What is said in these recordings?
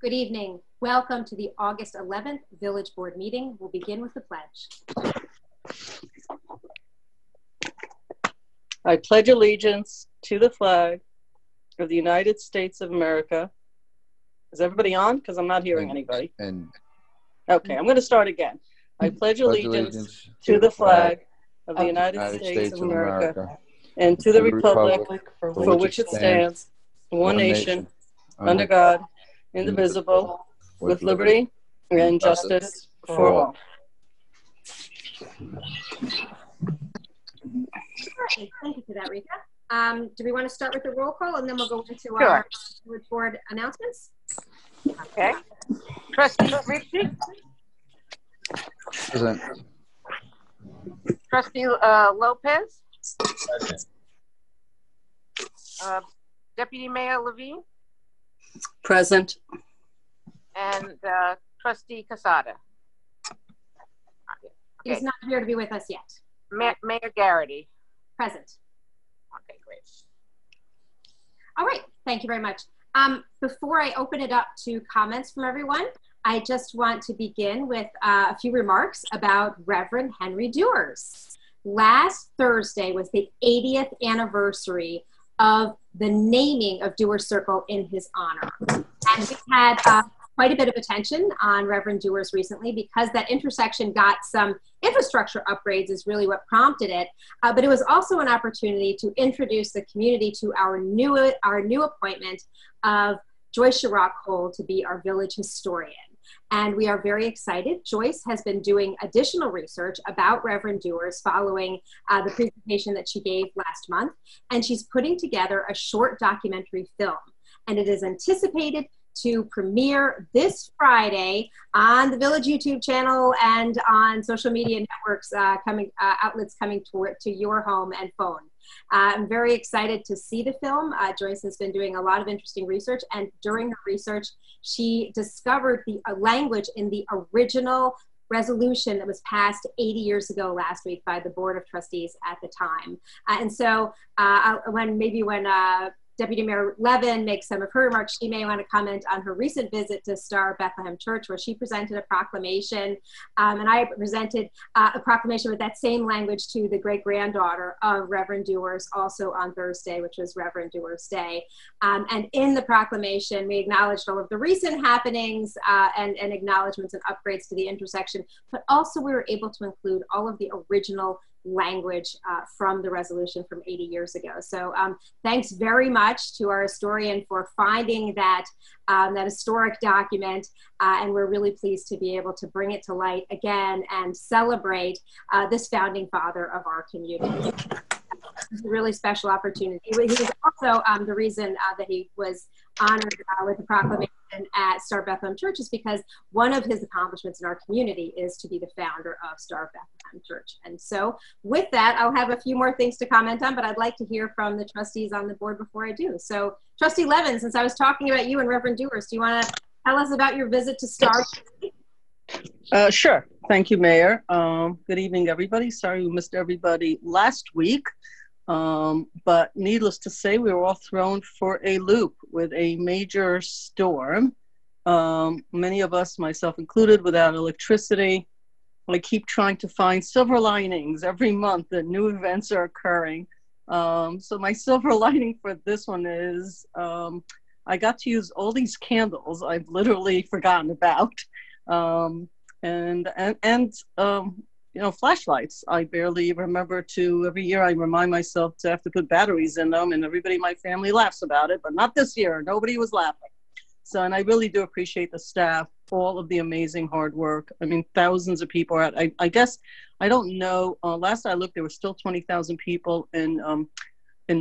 Good evening. Welcome to the August 11th Village Board meeting. We'll begin with the pledge. I pledge allegiance to the flag of the United States of America. Is everybody on? Because I'm not hearing anybody. Okay, I'm going to start again. I pledge allegiance to the flag of the United States of America and to the republic for which it stands, one nation, under God, indivisible, with liberty and justice for all. Thank you for that, Rika. Do we want to start with the roll call and then we'll go into our board announcements? Okay. Trustee Ritchie? Present. Trustee Lopez? Deputy Mayor Levine? Present. And Trustee Casada? He's not here to be with us yet. Mayor Garrity? Present. Okay, great. All right, thank you very much. Before I open it up to comments from everyone, I just want to begin with a few remarks about Reverend Henry Dewars. Last Thursday was the 80th anniversary of the naming of Dewars Circle in his honor. And we've had quite a bit of attention on Reverend Dewars recently because that intersection got some infrastructure upgrades is really what prompted it. But it was also an opportunity to introduce the community to our new appointment of Joyce Chirac-Cole to be our village historian. And we are very excited. Joyce has been doing additional research about Reverend Dewars following the presentation that she gave last month. And she's putting together a short documentary film. And it is anticipated to premiere this Friday on the Village YouTube channel and on social media networks, outlets coming to your home and phone. I'm very excited to see the film. Joyce has been doing a lot of interesting research, and during her research, she discovered the language in the original resolution that was passed 80 years ago last week by the Board of Trustees at the time. And so when Deputy Mayor Levin makes some of her remarks, she may want to comment on her recent visit to Star Bethlehem Church, where she presented a proclamation, and I presented a proclamation with that same language to the great-granddaughter of Reverend Dewars, also on Thursday, which was Reverend Dewars Day. And in the proclamation, we acknowledged all of the recent happenings and acknowledgements and upgrades to the intersection, but also we were able to include all of the original language from the resolution from 80 years ago. So thanks very much to our historian for finding that, that historic document, and we're really pleased to be able to bring it to light again and celebrate this founding father of our community. It's a really special opportunity. He was also the reason that he was honored with the proclamation at Star Bethlehem Church is because one of his accomplishments in our community is to be the founder of Star Bethlehem Church. And so with that, I'll have a few more things to comment on, but I'd like to hear from the trustees on the board before I do. So Trustee Levin, since I was talking about you and Reverend Dewars, do you want to tell us about your visit to Star? Sure. Thank you, Mayor. Good evening, everybody. Sorry we missed everybody last week. But needless to say, we were all thrown for a loop with a major storm. Many of us, myself included, without electricity. I keep trying to find silver linings every month that new events are occurring. So my silver lining for this one is I got to use all these candles I've literally forgotten about. You know, flashlights. I barely remember to, every year I remind myself to have to put batteries in them, and everybody in my family laughs about it, but not this year. Nobody was laughing. So, and I really do appreciate the staff, all of the amazing hard work. I mean, thousands of people are out. I guess, I don't know, last I looked, there were still 20,000 people in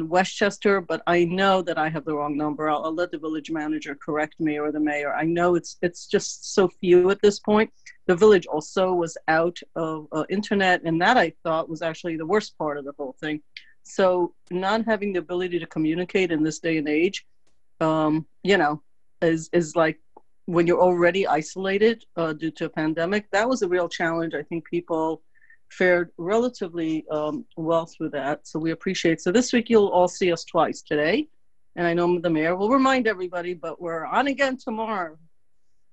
Westchester, but I know that I have the wrong number. I'll let the village manager correct me, or the mayor. I know it's just so few at this point. The village also was out of internet, and that I thought was actually the worst part of the whole thing. So not having the ability to communicate in this day and age, you know, is like when you're already isolated due to a pandemic. That was a real challenge. I think people fared relatively well through that, so we appreciate. So this week you'll all see us twice, today, and I know the mayor will remind everybody, but we're on again tomorrow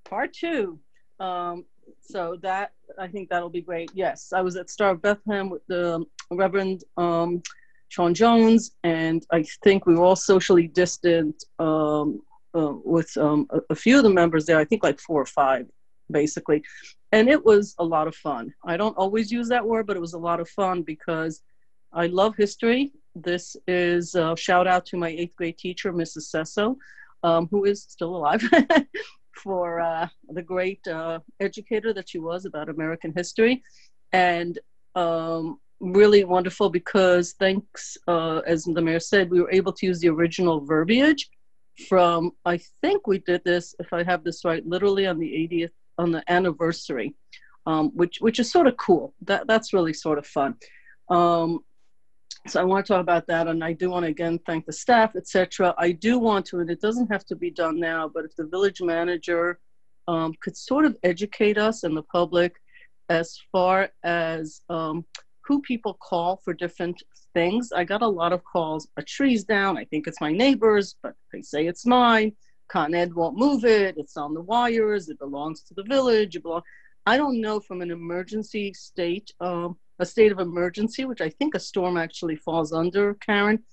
Part two. So that, I think that'll be great. Yes, I was at Star of Bethlehem with the Reverend Sean Jones, and I think we were all socially distant with a few of the members there. I think like 4 or 5, basically. And it was a lot of fun. I don't always use that word, but it was a lot of fun because I love history. This is a shout out to my 8th grade teacher, Mrs. Sesso, who is still alive, for the great educator that she was about American history. And really wonderful because thanks, as the mayor said, we were able to use the original verbiage from, I think we did this, if I have this right, literally on the 80th, on the anniversary, which is sort of cool. That's really sort of fun. So I want to talk about that, and I do want to again thank the staff, etc. I do want to, and it doesn't have to be done now, but if the village manager could sort of educate us and the public as far as who people call for different things. I got a lot of calls, a tree's down, I think it's my neighbor's, but they say it's mine. Con Ed won't move it, it's on the wires, it belongs to the village. I don't know from an emergency state, a state of emergency, which I think a storm actually falls under, Karen.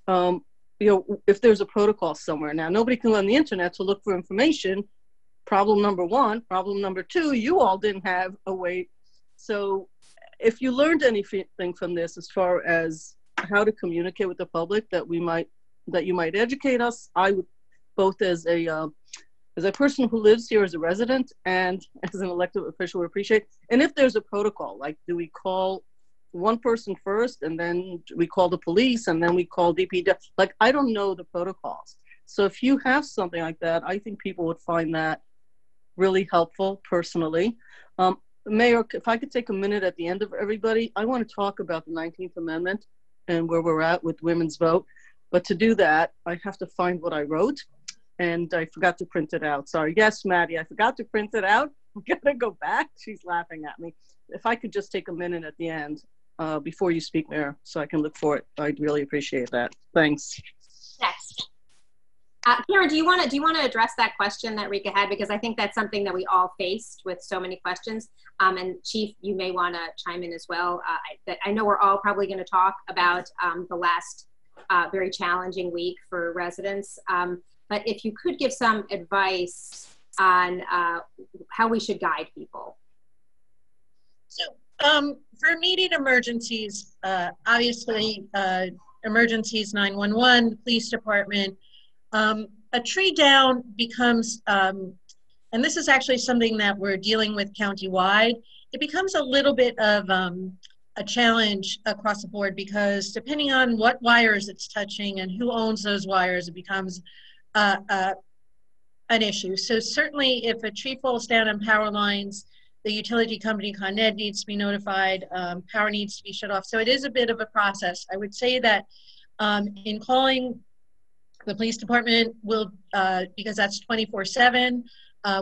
You know, if there's a protocol somewhere. Now, nobody can go on the internet to look for information. Problem number 1. Problem number 2, you all didn't have a way. So if you learned anything from this as far as how to communicate with the public that you might educate us, I would, both as a person who lives here as a resident and as an elected official, would appreciate. And if there's a protocol, like do we call one person first and then we call the police and then we call DPW? Like, I don't know the protocols. So if you have something like that, I think people would find that really helpful personally. Mayor, if I could take a minute at the end of everybody, I want to talk about the 19th Amendment and where we're at with women's vote. But to do that, I have to find what I wrote. And I forgot to print it out. Sorry. Yes, Maddie, I forgot to print it out. I'm gonna go back. She's laughing at me. If I could just take a minute at the end before you speak, Mayor, so I can look for it, I'd really appreciate that. Thanks. Yes. Karen, do you want to address that question that Rika had? Because I think that's something that we all faced with so many questions. And Chief, you may want to chime in as well. I know we're all probably going to talk about the last very challenging week for residents. But if you could give some advice on how we should guide people. So for immediate emergencies, obviously emergencies 911, police department, a tree down becomes, and this is actually something that we're dealing with county-wide, it becomes a little bit of a challenge across the board because depending on what wires it's touching and who owns those wires, it becomes an issue. So certainly if a tree falls down on power lines, the utility company, Con Ed, needs to be notified, power needs to be shut off. So it is a bit of a process. I would say that in calling the police department, will because that's 24/7,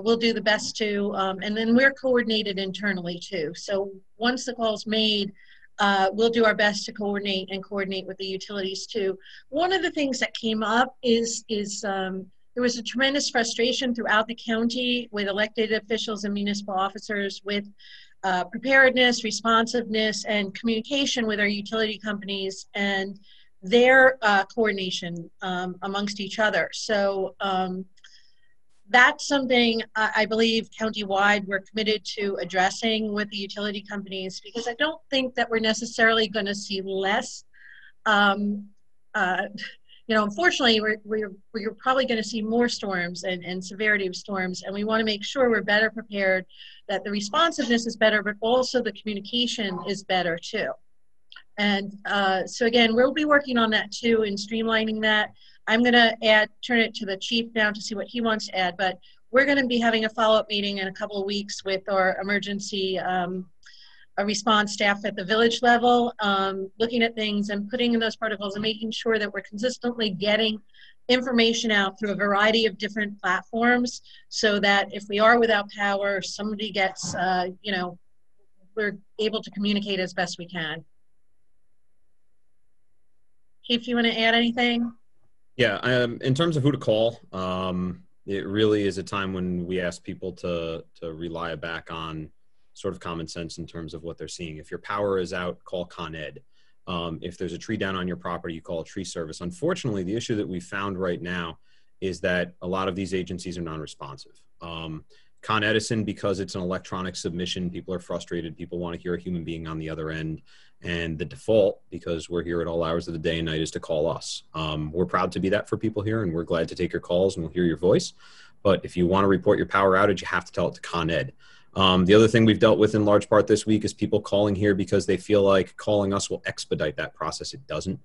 we'll do the best to, and then we're coordinated internally too. So once the call's made, we'll do our best to coordinate with the utilities too. One of the things that came up is there was a tremendous frustration throughout the county with elected officials and municipal officers with preparedness, responsiveness, and communication with our utility companies and their coordination amongst each other. So that's something I believe countywide we're committed to addressing with the utility companies, because I don't think that we're necessarily going to see less. You know, unfortunately, we're probably going to see more storms and severity of storms, and we want to make sure we're better prepared, that the responsiveness is better, but also the communication is better too. And so again, we'll be working on that too and streamlining that. I'm going to turn it to the chief now to see what he wants to add, but we're going to be having a follow-up meeting in a couple of weeks with our emergency response staff at the village level, looking at things and putting in those protocols and making sure that we're consistently getting information out through a variety of different platforms so that if we are without power, somebody gets, you know, we're able to communicate as best we can. Chief, you want to add anything? Yeah, in terms of who to call, it really is a time when we ask people to rely back on sort of common sense in terms of what they're seeing. If your power is out, call Con Ed. If there's a tree down on your property, you call a tree service. Unfortunately, the issue that we found right now is that a lot of these agencies are non-responsive. Con Edison, because it's an electronic submission, people are frustrated. People want to hear a human being on the other end. And the default, because we're here at all hours of the day and night, is to call us. We're proud to be that for people here, and we're glad to take your calls and we'll hear your voice. But if you want to report your power outage, you have to tell it to Con Ed. The other thing we've dealt with in large part this week is people calling here because they feel like calling us will expedite that process. It doesn't.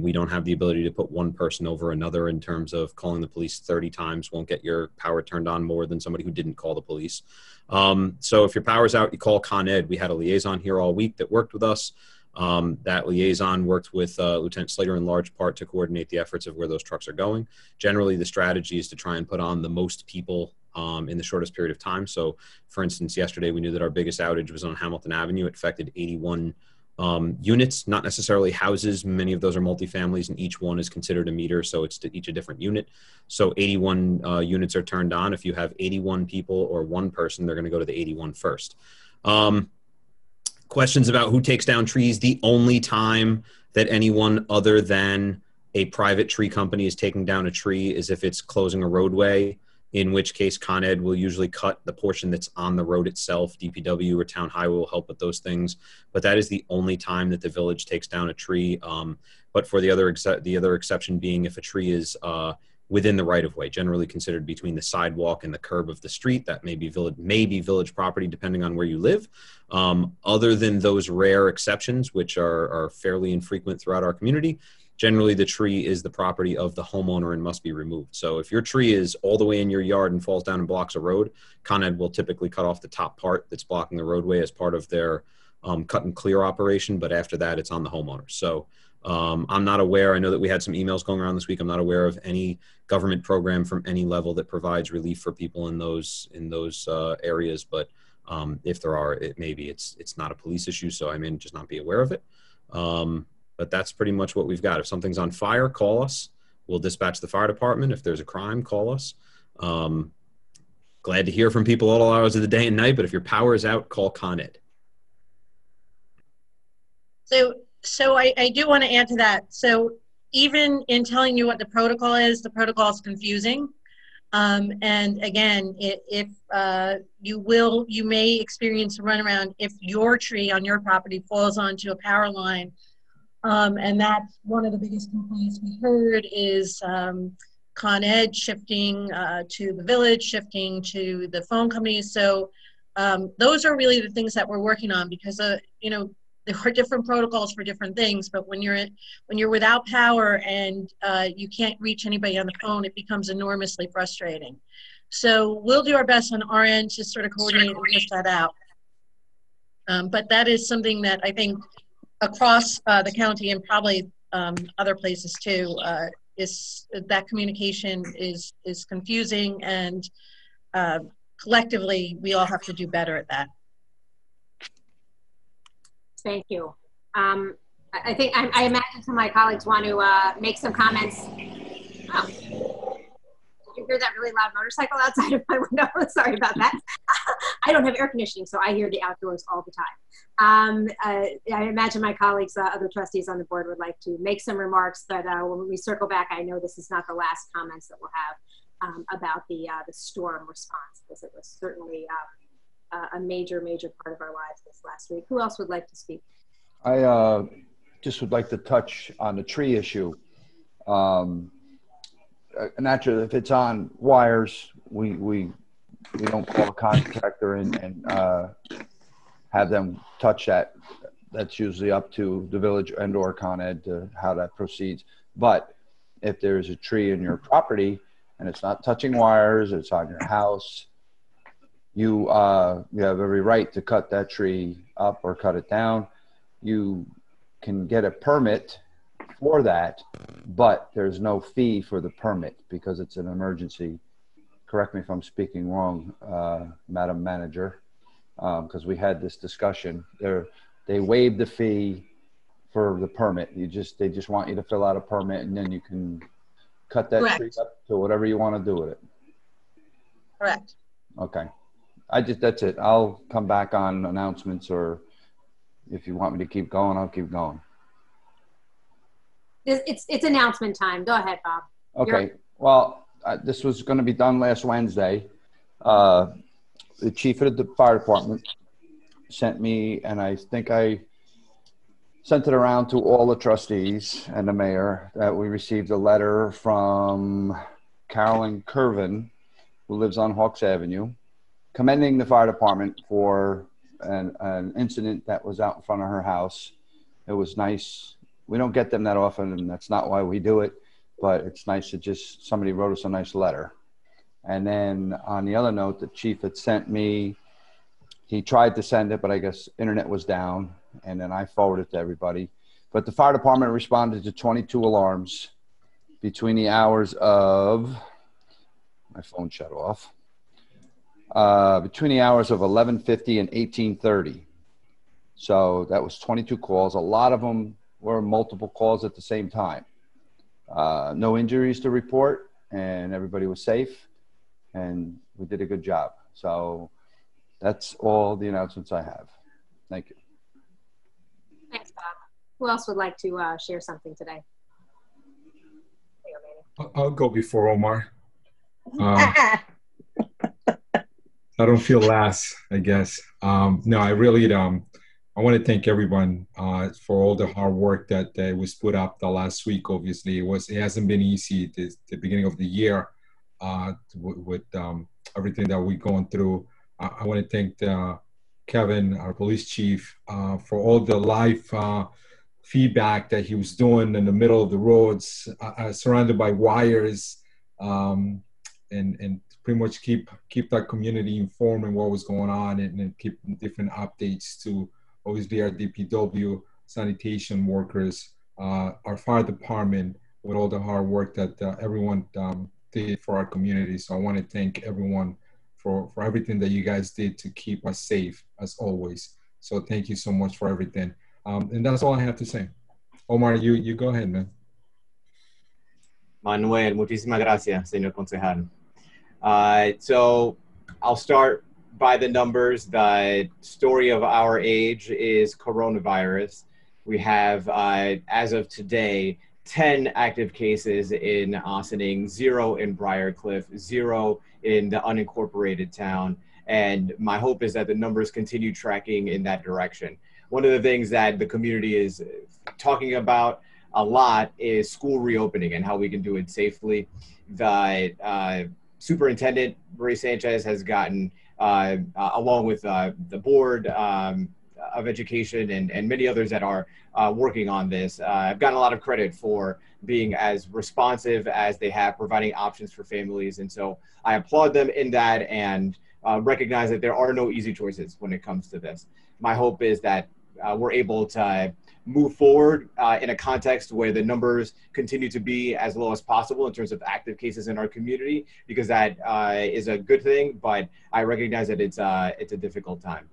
We don't have the ability to put one person over another in terms of calling the police 30 times won't get your power turned on more than somebody who didn't call the police. So if your power's out, you call Con Ed. We had a liaison here all week that worked with us. That liaison worked with Lieutenant Slater in large part to coordinate the efforts of where those trucks are going. Generally, the strategy is to try and put on the most people in the shortest period of time. So, for instance, yesterday we knew that our biggest outage was on Hamilton Avenue. It affected 81 units, not necessarily houses. Many of those are multifamilies, and each one is considered a meter, so it's to each a different unit. So 81 units are turned on. If you have 81 people or one person, they're going to go to the 81 first. Questions about who takes down trees. The only time that anyone other than a private tree company is taking down a tree is if it's closing a roadway, in which case Con Ed will usually cut the portion that's on the road itself. DPW or Town Highway will help with those things. But that is the only time that the village takes down a tree. But for the other exception being if a tree is within the right-of-way, generally considered between the sidewalk and the curb of the street, that may be village property depending on where you live. Other than those rare exceptions, which are fairly infrequent throughout our community, generally the tree is the property of the homeowner and must be removed. So if your tree is all the way in your yard and falls down and blocks a road, Con Ed will typically cut off the top part that's blocking the roadway as part of their cut and clear operation, but after that it's on the homeowner. So I'm not aware, I know that we had some emails going around this week, I'm not aware of any government program from any level that provides relief for people in those areas, but if there are, maybe it's not a police issue, so I may just not be aware of it. But that's pretty much what we've got. If something's on fire, call us. We'll dispatch the fire department. If there's a crime, call us. Glad to hear from people all hours of the day and night, but if your power is out, call Con Ed. So I do want to add to that. So even in telling you what the protocol is confusing. And again, if you may experience a runaround if your tree on your property falls onto a power line. And that's one of the biggest complaints we heard is Con Ed shifting to the village, shifting to the phone companies. So those are really the things that we're working on because, you know, there are different protocols for different things, but when you're without power and you can't reach anybody on the phone, it becomes enormously frustrating. So we'll do our best on our end to sort of coordinate and push that out. But that is something that I think across the county and probably other places too, is that communication is confusing, and collectively we all have to do better at that. Thank you. I think I imagine some of my colleagues want to make some comments. Oh, did you hear that really loud motorcycle outside of my window? Sorry about that. I don't have air conditioning, so I hear the outdoors all the time. I imagine my colleagues, other trustees on the board, would like to make some remarks, but when we circle back, I know this is not the last comments that we'll have about the storm response, because it was certainly a major part of our lives this last week. Who else would like to speak? I just would like to touch on the tree issue. Naturally, if it's on wires, we don't call a contractor and have them touch that. That's usually up to the village and or Con Ed to how that proceeds. But if there's a tree in your property and it's not touching wires, it's on your house, you have every right to cut that tree up or cut it down. You can get a permit for that, but there's no fee for the permit because it's an emergency. Correct me if I'm speaking wrong, Madam Manager, because we had this discussion. They waived the fee for the permit. They just want you to fill out a permit, and then you can cut that tree up to whatever you want to do with it. Correct. Okay. That's it. I'll come back on announcements, or if you want me to keep going, I'll keep going. It's announcement time. Go ahead, Bob. Okay. Well, this was going to be done last Wednesday. The chief of the fire department sent me, and I think I sent it around to all the trustees and the mayor, that we received a letter from Carolyn Curvin, who lives on Hawks Avenue, commending the fire department for an incident that was out in front of her house. It was nice. We don't get them that often, and that's not why we do it, but it's nice to just, somebody wrote us a nice letter. And then on the other note, the chief had sent me, he tried to send it, but I guess internet was down, and then I forwarded it to everybody. But the fire department responded to 22 alarms between the hours of, my phone shut off, between the hours of 11:50 and 18:30. So that was 22 calls. A lot of them were multiple calls at the same time. No injuries to report, and everybody was safe, and we did a good job. So that's all the announcements I have. Thank you. Thanks, Bob. Who else would like to share something today? I'll go before Omar. I don't feel last, I guess. No, I really I want to thank everyone for all the hard work that was put up the last week. Obviously, it hasn't been easy at the beginning of the year with everything that we're going through. I want to thank Kevin, our police chief, for all the live feedback that he was doing in the middle of the roads, surrounded by wires, and pretty much keep that community informed on what was going on, and keep different updates to obviously our DPW, sanitation workers, our fire department, with all the hard work that everyone did for our community. So I want to thank everyone for everything that you guys did to keep us safe, as always. So thank you so much for everything. And that's all I have to say. Omar, you go ahead, man. Manuel, muchísimas gracias, señor concejal. So I'll start by the numbers. The story of our age is coronavirus. We have, as of today, 10 active cases in Ossining, 0 in Briarcliff, 0 in the unincorporated town. And my hope is that the numbers continue tracking in that direction. One of the things that the community is talking about a lot is school reopening and how we can do it safely. The Superintendent Ray Sanchez has gotten, along with the Board of Education and many others that are working on this, I've gotten a lot of credit for being as responsive as they have, providing options for families. And so I applaud them in that, and recognize that there are no easy choices when it comes to this. My hope is that we're able to move forward in a context where the numbers continue to be as low as possible in terms of active cases in our community, because that is a good thing, but I recognize that it's a difficult time.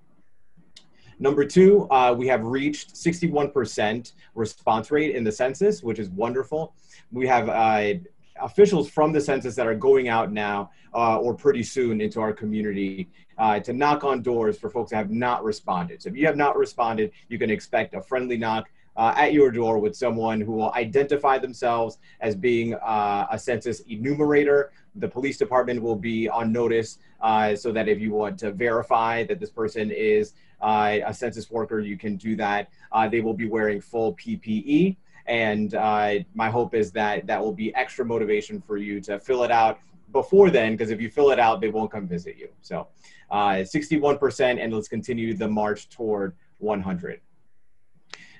Number two, we have reached 61% response rate in the census, which is wonderful. We have officials from the census that are going out now or pretty soon into our community to knock on doors for folks that have not responded. So if you have not responded, you can expect a friendly knock at your door with someone who will identify themselves as being a census enumerator. The police department will be on notice so that if you want to verify that this person is a census worker, you can do that. They will be wearing full PPE. And my hope is that that will be extra motivation for you to fill it out before then, because if you fill it out, they won't come visit you. So 61%, and let's continue the march toward 100.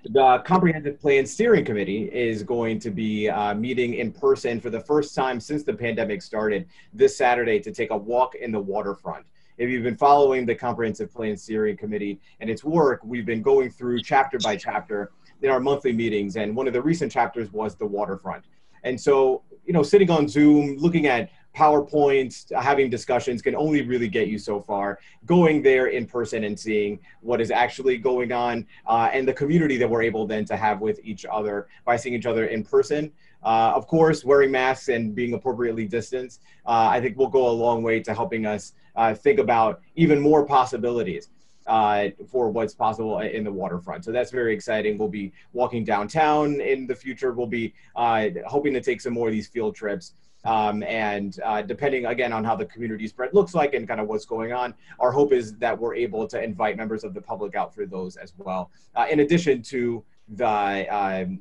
The Comprehensive Plan Steering Committee is going to be meeting in person for the first time since the pandemic started this Saturday to take a walk in the waterfront. If you've been following the Comprehensive Plan Steering Committee and its work, we've been going through chapter by chapter in our monthly meetings, and one of the recent chapters was the waterfront. And so, you know, sitting on Zoom, looking at PowerPoints, having discussions can only really get you so far. Going there in person and seeing what is actually going on, and the community that we're able then to have with each other by seeing each other in person Of course, wearing masks and being appropriately distanced, I think will go a long way to helping us think about even more possibilities for what's possible in the waterfront. So that's very exciting. We'll be walking downtown in the future. We'll be hoping to take some more of these field trips. And depending, again, on how the community spread looks like and kind of what's going on, our hope is that we're able to invite members of the public out for those as well. In addition to the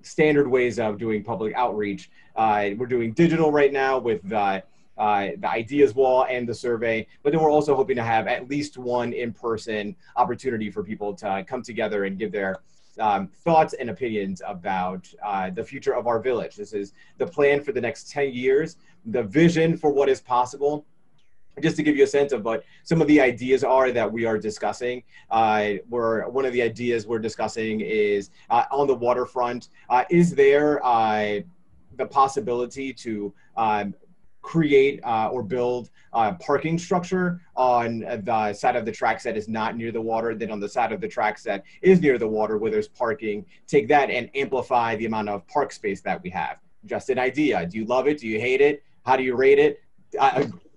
standard ways of doing public outreach, we're doing digital right now with the ideas wall and the survey, but then we're also hoping to have at least one in-person opportunity for people to come together and give their thoughts and opinions about the future of our village. This is the plan for the next 10 years, the vision for what is possible. Just to give you a sense of what some of the ideas are that we are discussing, one of the ideas we're discussing is on the waterfront, is there the possibility to create or build parking structure on the side of the tracks that is not near the water, then on the side of the tracks that is near the water where there's parking, take that and amplify the amount of park space that we have. Just an idea. Do you love it? Do you hate it? How do you rate it?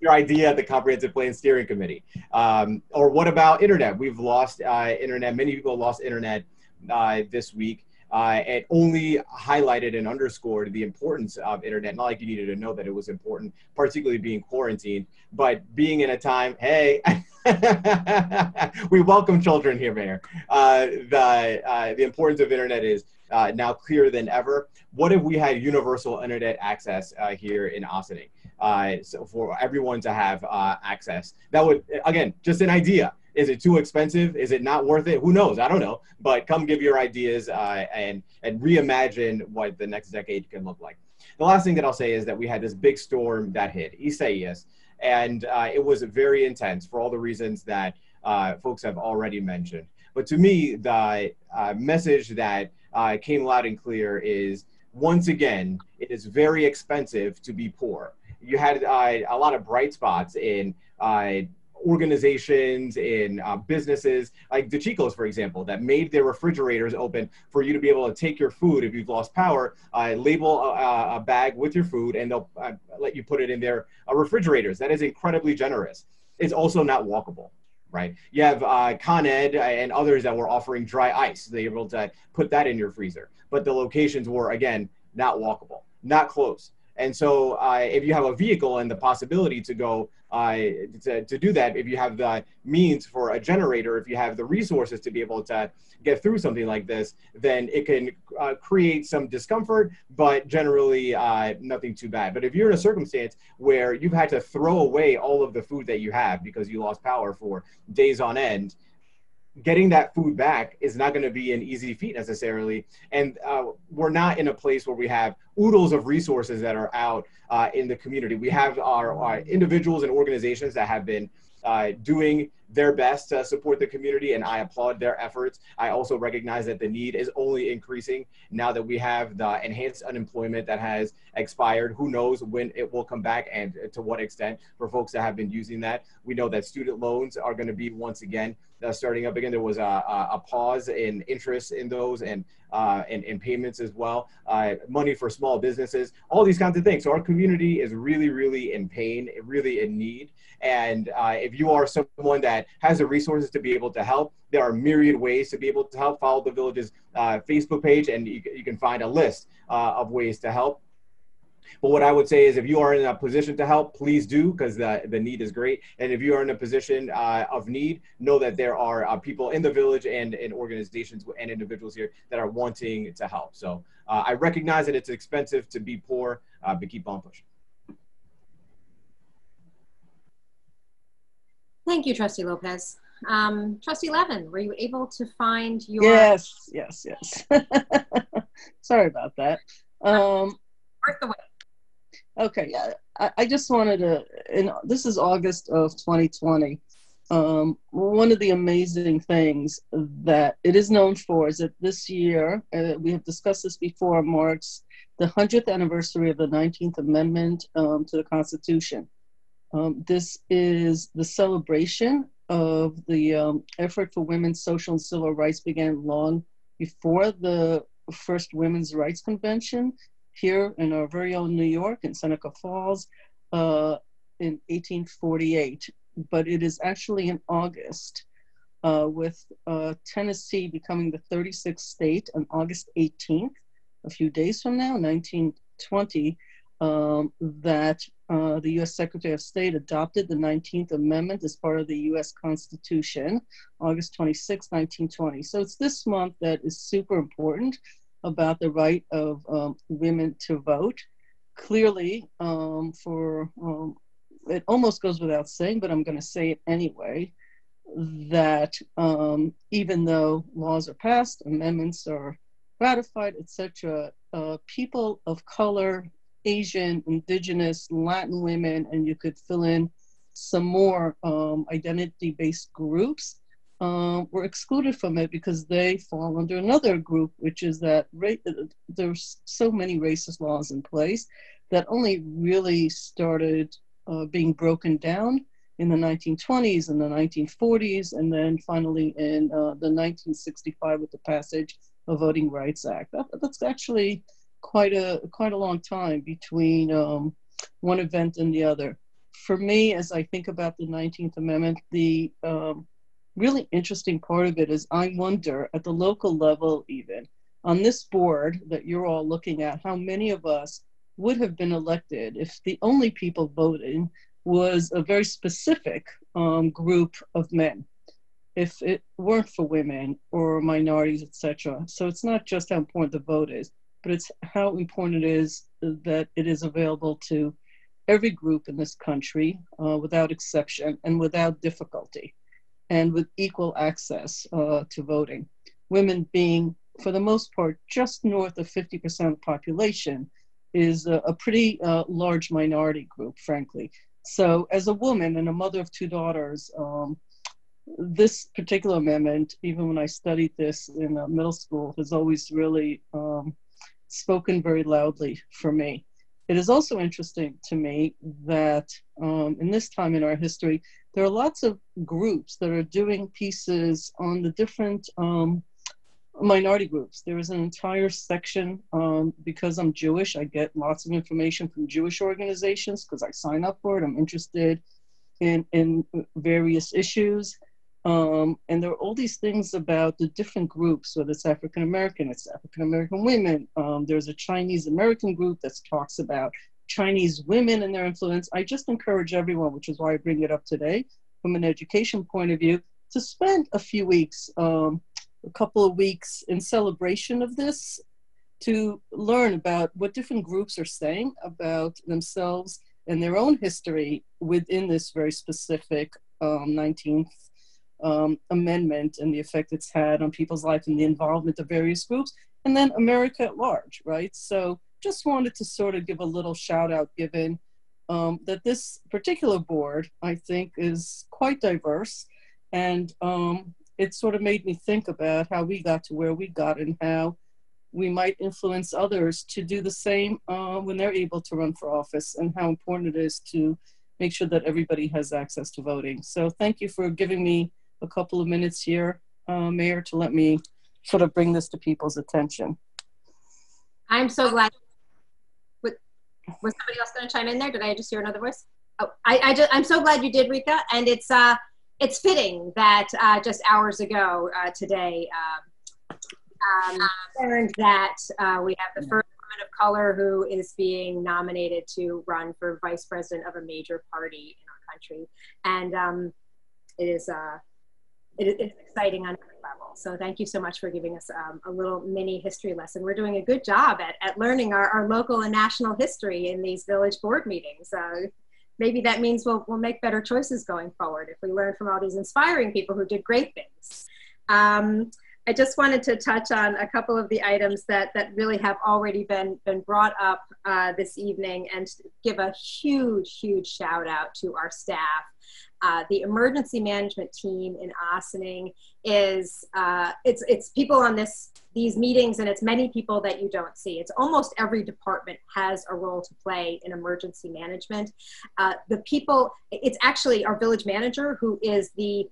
Your idea at the Comprehensive Plan Steering Committee. Or what about internet? We've lost internet. Many people lost internet this week. It only highlighted and underscored the importance of internet. Not like you needed to know that it was important, particularly being quarantined, but being in a time, hey, we welcome children here, Mayor. The importance of internet is now clearer than ever. What if we had universal internet access here in Ossining? So for everyone to have access, that would, again, just an idea. Is it too expensive? Is it not worth it? Who knows? I don't know. But come give your ideas and reimagine what the next decade can look like. The last thing that I'll say is that we had this big storm that hit, Isaias, and it was very intense for all the reasons that folks have already mentioned. But to me, the message that came loud and clear is, once again, it is very expensive to be poor. You had a lot of bright spots in organizations, in businesses, like the Chicos, for example, that made their refrigerators open for you to be able to take your food if you've lost power, label a bag with your food, and they'll let you put it in their refrigerators. That is incredibly generous. It's also not walkable, right? You have Con Ed and others that were offering dry ice. They were able to put that in your freezer, but the locations were, again, not walkable, not close. And so if you have a vehicle and the possibility to go to do that, if you have the means for a generator, if you have the resources to be able to get through something like this, then it can create some discomfort, but generally nothing too bad. But if you're in a circumstance where you've had to throw away all of the food that you have because you lost power for days on end, getting that food back is not going to be an easy feat necessarily. And we're not in a place where we have oodles of resources that are out in the community. We have our individuals and organizations that have been doing their best to support the community, and I applaud their efforts. I also recognize that the need is only increasing now that we have the enhanced unemployment that has expired. Who knows when it will come back and to what extent for folks that have been using that. We know that student loans are going to be once again starting up again. There was a pause in interest in those and in payments as well. Money for small businesses, all these kinds of things. So our community is really, really in pain, really in need. And if you are someone that has the resources to be able to help, there are myriad ways to be able to help. Follow the Village's Facebook page and you can find a list of ways to help. But what I would say is if you are in a position to help, please do, because the need is great. And if you are in a position of need, know that there are people in the village and in organizations and individuals here that are wanting to help. So I recognize that it's expensive to be poor, but keep on pushing. Thank you, Trustee Lopez. Trustee Levin, were you able to find your... Yes. Sorry about that. Worth the wait. Okay, I just wanted to, this is August of 2020. One of the amazing things that it is known for is that this year, we have discussed this before, marks the 100th anniversary of the 19th Amendment to the Constitution. This is the celebration of the effort for women's social and civil rights began long before the first Women's Rights Convention. here in our very own New York in Seneca Falls in 1848, but it is actually in August, with Tennessee becoming the 36th state on August 18th, a few days from now, 1920, that the U.S. Secretary of State adopted the 19th Amendment as part of the U.S. Constitution, August 26, 1920. So it's this month that is super important about the right of women to vote. Clearly, it almost goes without saying, but I'm going to say it anyway, that even though laws are passed, amendments are ratified, etc., people of color, Asian, indigenous, Latin women, and you could fill in some more identity-based groups, were excluded from it because they fall under another group, which is that there's so many racist laws in place that only really started being broken down in the 1920s and the 1940s, and then finally in the 1965 with the passage of Voting Rights Act. That's actually quite a long time between one event and the other. For me, as I think about the 19th Amendment, the really interesting part of it is I wonder at the local level, even on this board that you're all looking at, how many of us would have been elected if the only people voting was a very specific group of men, if it weren't for women or minorities, etc. So it's not just how important the vote is, but it's how important it is that it is available to every group in this country without exception and without difficulty and with equal access to voting. Women being, for the most part, just north of 50% of the population is a pretty large minority group, frankly. So as a woman and a mother of two daughters, this particular amendment, even when I studied this in middle school, has always really spoken very loudly for me. It is also interesting to me that in this time in our history, there are lots of groups that are doing pieces on the different minority groups. There is an entire section, because I'm Jewish, I get lots of information from Jewish organizations because I sign up for it. I'm interested in various issues. And there are all these things about the different groups, whether it's African American, it's African American women. There's a Chinese American group that talks about Chinese women and their influence. I just encourage everyone, which is why I bring it up today, from an education point of view, to spend a few weeks, a couple of weeks in celebration of this, to learn about what different groups are saying about themselves and their own history within this very specific 19th amendment and the effect it's had on people's life and the involvement of various groups, and then America at large, right? So just wanted to sort of give a little shout out, given that this particular board, I think, is quite diverse, and it sort of made me think about how we got to where we got and how we might influence others to do the same when they're able to run for office, and how important it is to make sure that everybody has access to voting. So thank you for giving me a couple of minutes here, Mayor, to let me sort of bring this to people's attention. I'm so glad. Was somebody else going to chime in there? Did I just hear another voice? Oh, I'm so glad you did, Rika. And it's fitting that just hours ago today, learned that we have the first woman of color who is being nominated to run for vice president of a major party in our country. And it's exciting on every level. So thank you so much for giving us a little mini history lesson. We're doing a good job at learning our local and national history in these village board meetings. Maybe that means we'll make better choices going forward if we learn from all these inspiring people who did great things. I just wanted to touch on a couple of the items that really have already been brought up this evening, and give a huge, huge shout out to our staff. The emergency management team in Ossining is, it's people on these meetings, and it's many people that you don't see. It's almost every department has a role to play in emergency management. The people, it's actually our village manager who is the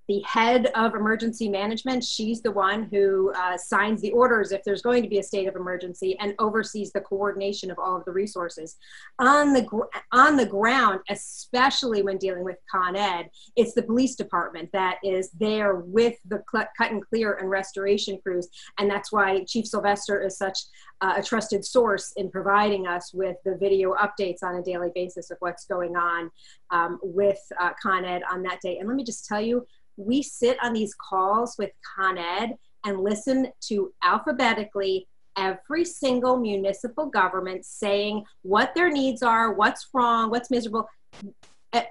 the head of emergency management. She's the one who signs the orders if there's going to be a state of emergency and oversees the coordination of all of the resources. On the ground, especially when dealing with Con Ed, it's the police department that is there with the cut and clear and restoration crews. And that's why Chief Sylvester is such a trusted source in providing us with the video updates on a daily basis of what's going on with Con Ed on that day. And let me just tell you, we sit on these calls with Con Ed and listen to alphabetically every single municipal government saying what their needs are, what's wrong, what's miserable.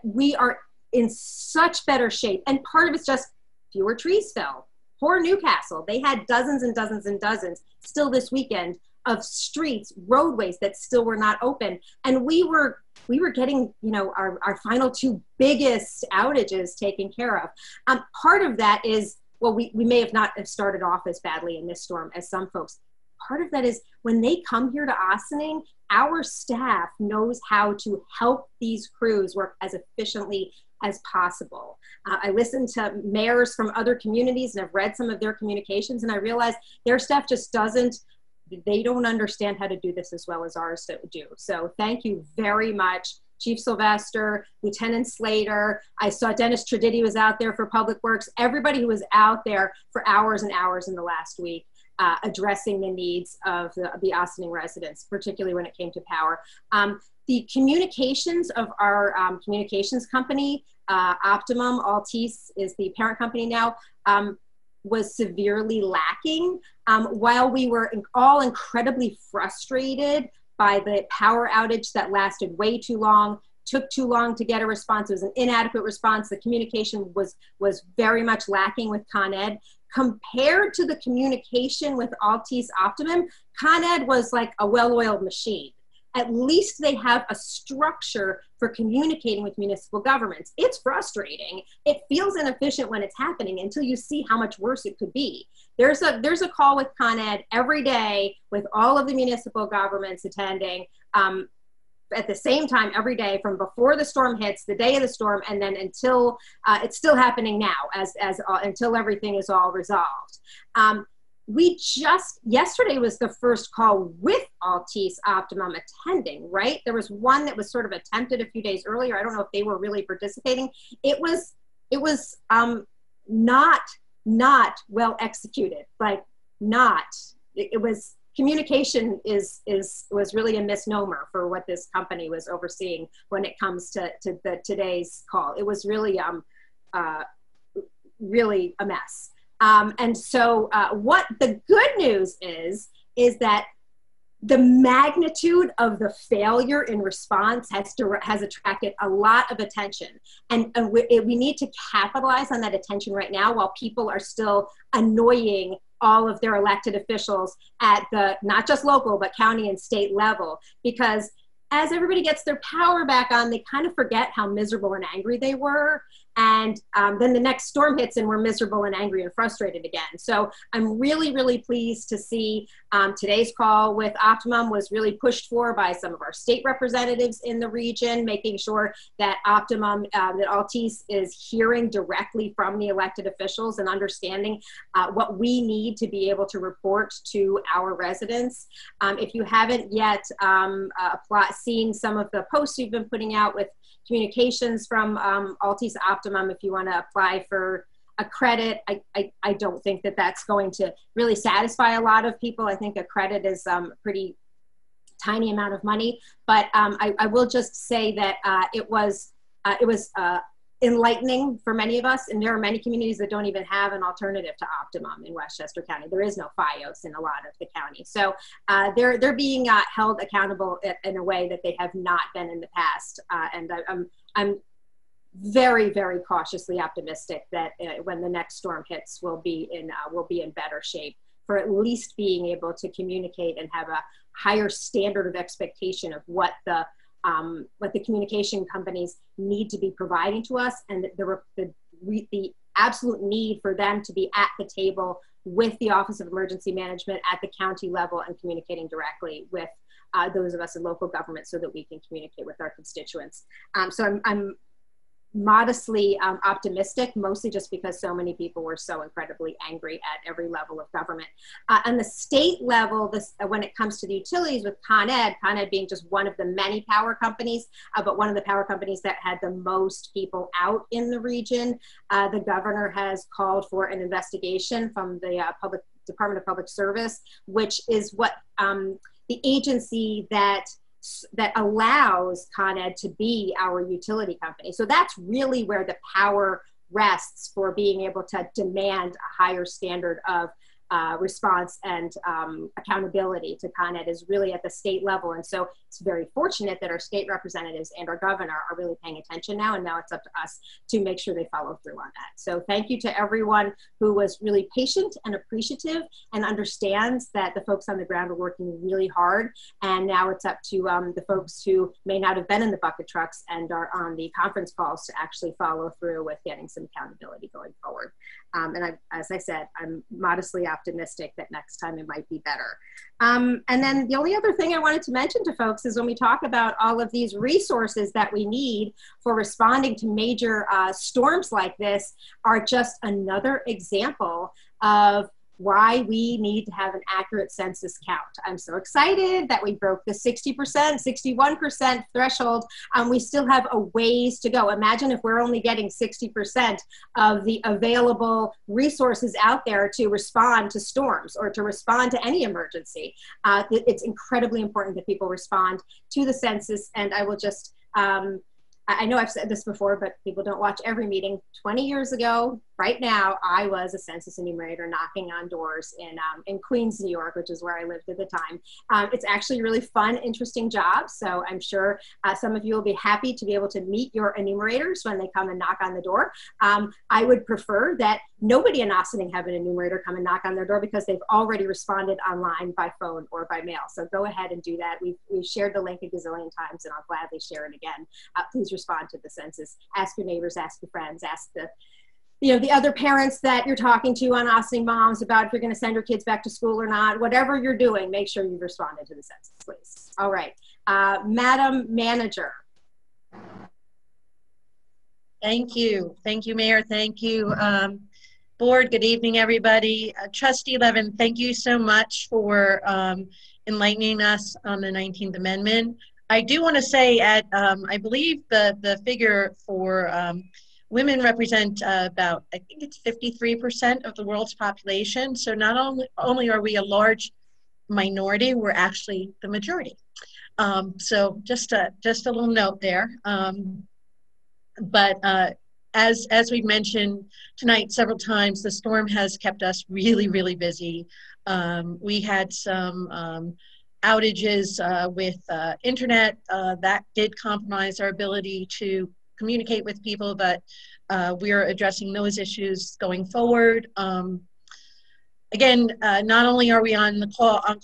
We are in such better shape. And part of it's just fewer trees fell. Poor Newcastle, they had dozens and dozens and dozens still this weekend of streets, roadways that still were not open. And we were getting, you know, our final two biggest outages taken care of. Part of that is, well, we may have not have started off as badly in this storm as some folks. Part of that is when they come here to Ossining, our staff knows how to help these crews work as efficiently as possible. I listened to mayors from other communities and I've read some of their communications, and I realized their staff just they don't understand how to do this as well as ours do. So thank you very much, Chief Sylvester, Lieutenant Slater. I saw Dennis Traditti was out there for Public Works. Everybody who was out there for hours and hours in the last week addressing the needs of the Ossining residents, particularly when it came to power. The communications of our communications company, Optimum, Altice is the parent company now, was severely lacking. While we were all incredibly frustrated by the power outage that lasted way too long, took too long to get a response, it was an inadequate response, the communication was very much lacking with Con Ed. Compared to the communication with Altice Optimum, Con Ed was like a well-oiled machine. At least they have a structure for communicating with municipal governments. It's frustrating. It feels inefficient when it's happening until you see how much worse it could be. There's a call with Con Ed every day with all of the municipal governments attending at the same time every day from before the storm hits, the day of the storm, and then until it's still happening now until everything is all resolved. Yesterday was the first call with Altice Optimum attending, right? There was one that was sort of attempted a few days earlier. I don't know if they were really participating. It was not well executed, like it was, communication was really a misnomer for what this company was overseeing when it comes to today's call. It was really, really a mess. And so what the good news is that the magnitude of the failure in response has attracted a lot of attention. And we need to capitalize on that attention right now while people are still annoying all of their elected officials at the, not just local, but county and state level. Because as everybody gets their power back on, they kind of forget how miserable and angry they were. And then the next storm hits and we're miserable and angry and frustrated again. So I'm really, really pleased to see today's call with Optimum was really pushed for by some of our state representatives in the region, making sure that Optimum, that Altice is hearing directly from the elected officials and understanding what we need to be able to report to our residents. If you haven't yet seen some of the posts we've been putting out with communications from Altice Optimum, if you want to apply for a credit, I don't think that that's going to really satisfy a lot of people. I think a credit is a pretty tiny amount of money, but I will just say that it was enlightening for many of us, and there are many communities that don't even have an alternative to Optimum in Westchester County. There is no FiOS in a lot of the county. So they're being held accountable in a way that they have not been in the past. And I'm very, very cautiously optimistic that when the next storm hits, we'll be in better shape for at least being able to communicate and have a higher standard of expectation of what the communication companies need to be providing to us, and the absolute need for them to be at the table with the Office of Emergency Management at the county level and communicating directly with those of us in local government so that we can communicate with our constituents. So I'm modestly optimistic, mostly just because so many people were so incredibly angry at every level of government. On the state level, when it comes to the utilities with Con Ed being just one of the many power companies, but one of the power companies that had the most people out in the region, the governor has called for an investigation from the Department of Public Service, which is what the agency that allows Con Ed to be our utility company. So that's really where the power rests for being able to demand a higher standard of response and accountability to Con Ed, is really at the state level. And so it's very fortunate that our state representatives and our governor are really paying attention now, and now it's up to us to make sure they follow through on that. So thank you to everyone who was really patient and appreciative and understands that the folks on the ground are working really hard. And now it's up to the folks who may not have been in the bucket trucks and are on the conference calls to actually follow through with getting some accountability going forward. And as I said, I'm modestly optimistic that next time it might be better. And then the only other thing I wanted to mention to folks is when we talk about all of these resources that we need for responding to major storms like this, are just another example of why we need to have an accurate census count. I'm so excited that we broke the 60%, 61% threshold. We still have a ways to go. Imagine if we're only getting 60% of the available resources out there to respond to storms or to respond to any emergency. It's incredibly important that people respond to the census. And I will just, I know I've said this before, but people don't watch every meeting. 20 years ago, right now, I was a census enumerator knocking on doors in Queens, New York, which is where I lived at the time. It's actually a really fun, interesting job. So I'm sure some of you will be happy to be able to meet your enumerators when they come and knock on the door. I would prefer that nobody in Ossining have an enumerator come and knock on their door, because they've already responded online by phone or by mail. So go ahead and do that. We've shared the link a gazillion times, and I'll gladly share it again. Please respond to the census. Ask your neighbors, ask your friends, ask the other parents that you're talking to on Ossining Moms about if you're going to send your kids back to school or not. Whatever you're doing, make sure you've responded to the census, please. All right, Madam Manager. Thank you, Mayor. Thank you, Board. Good evening, everybody. Trustee Levin, thank you so much for enlightening us on the 19th Amendment. I do want to say I believe the figure for women represent about, I think it's 53% of the world's population. So not only are we a large minority, we're actually the majority. So just a little note there. But as we've mentioned tonight several times, the storm has kept us really, really busy. We had some outages with internet that did compromise our ability to communicate with people, but we are addressing those issues going forward. Again, not only are we on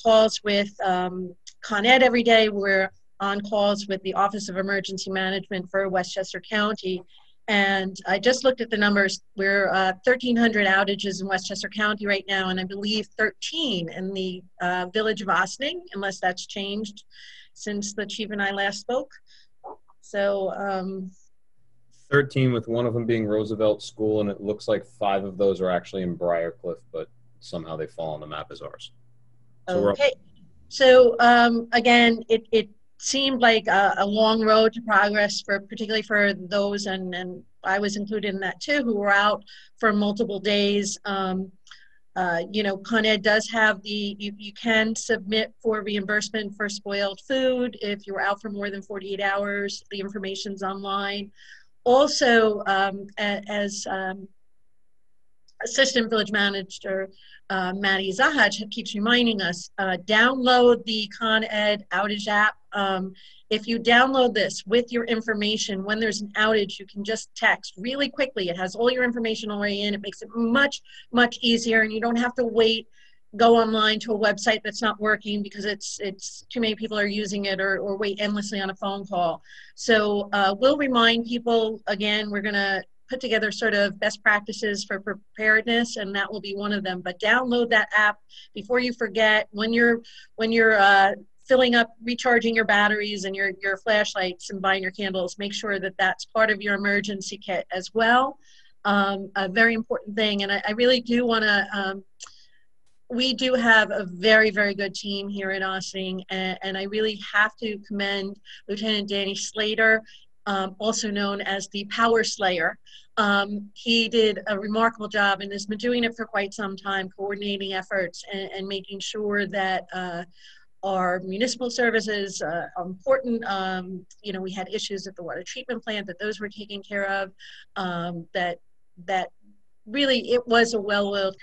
calls with Con Ed every day, we're on calls with the Office of Emergency Management for Westchester County. And I just looked at the numbers. We're 1,300 outages in Westchester County right now, and I believe 13 in the village of Ossining, unless that's changed since the chief and I last spoke. So 13, with one of them being Roosevelt School, and it looks like 5 of those are actually in Briarcliff, but somehow they fall on the map as ours. So okay. So again, it seemed like a long road to progress, particularly for those, and I was included in that too, who were out for multiple days. You know, Con Ed does have you can submit for reimbursement for spoiled food if you were out for more than 48 hours. The information's online. Also, as Assistant Village Manager Maddie Zahaj keeps reminding us, download the Con Ed outage app. If you download this with your information, when there's an outage, you can just text really quickly. It has all your information already in. It makes it much, much easier, and you don't have to go online to a website that's not working because it's too many people are using it, or wait endlessly on a phone call. So we'll remind people, again, we're gonna put together sort of best practices for preparedness, and that will be one of them. But download that app before you forget. When you're filling up, recharging your batteries and your flashlights and buying your candles, make sure that that's part of your emergency kit as well. A very important thing. And I really do want to, we do have a very, very good team here in Ossining, and I really have to commend Lieutenant Danny Slater, also known as the Power Slayer. He did a remarkable job and has been doing it for quite some time, coordinating efforts and making sure that our municipal services are important. You know, we had issues at the water treatment plant, that those were taken care of, that really it was a well-oiled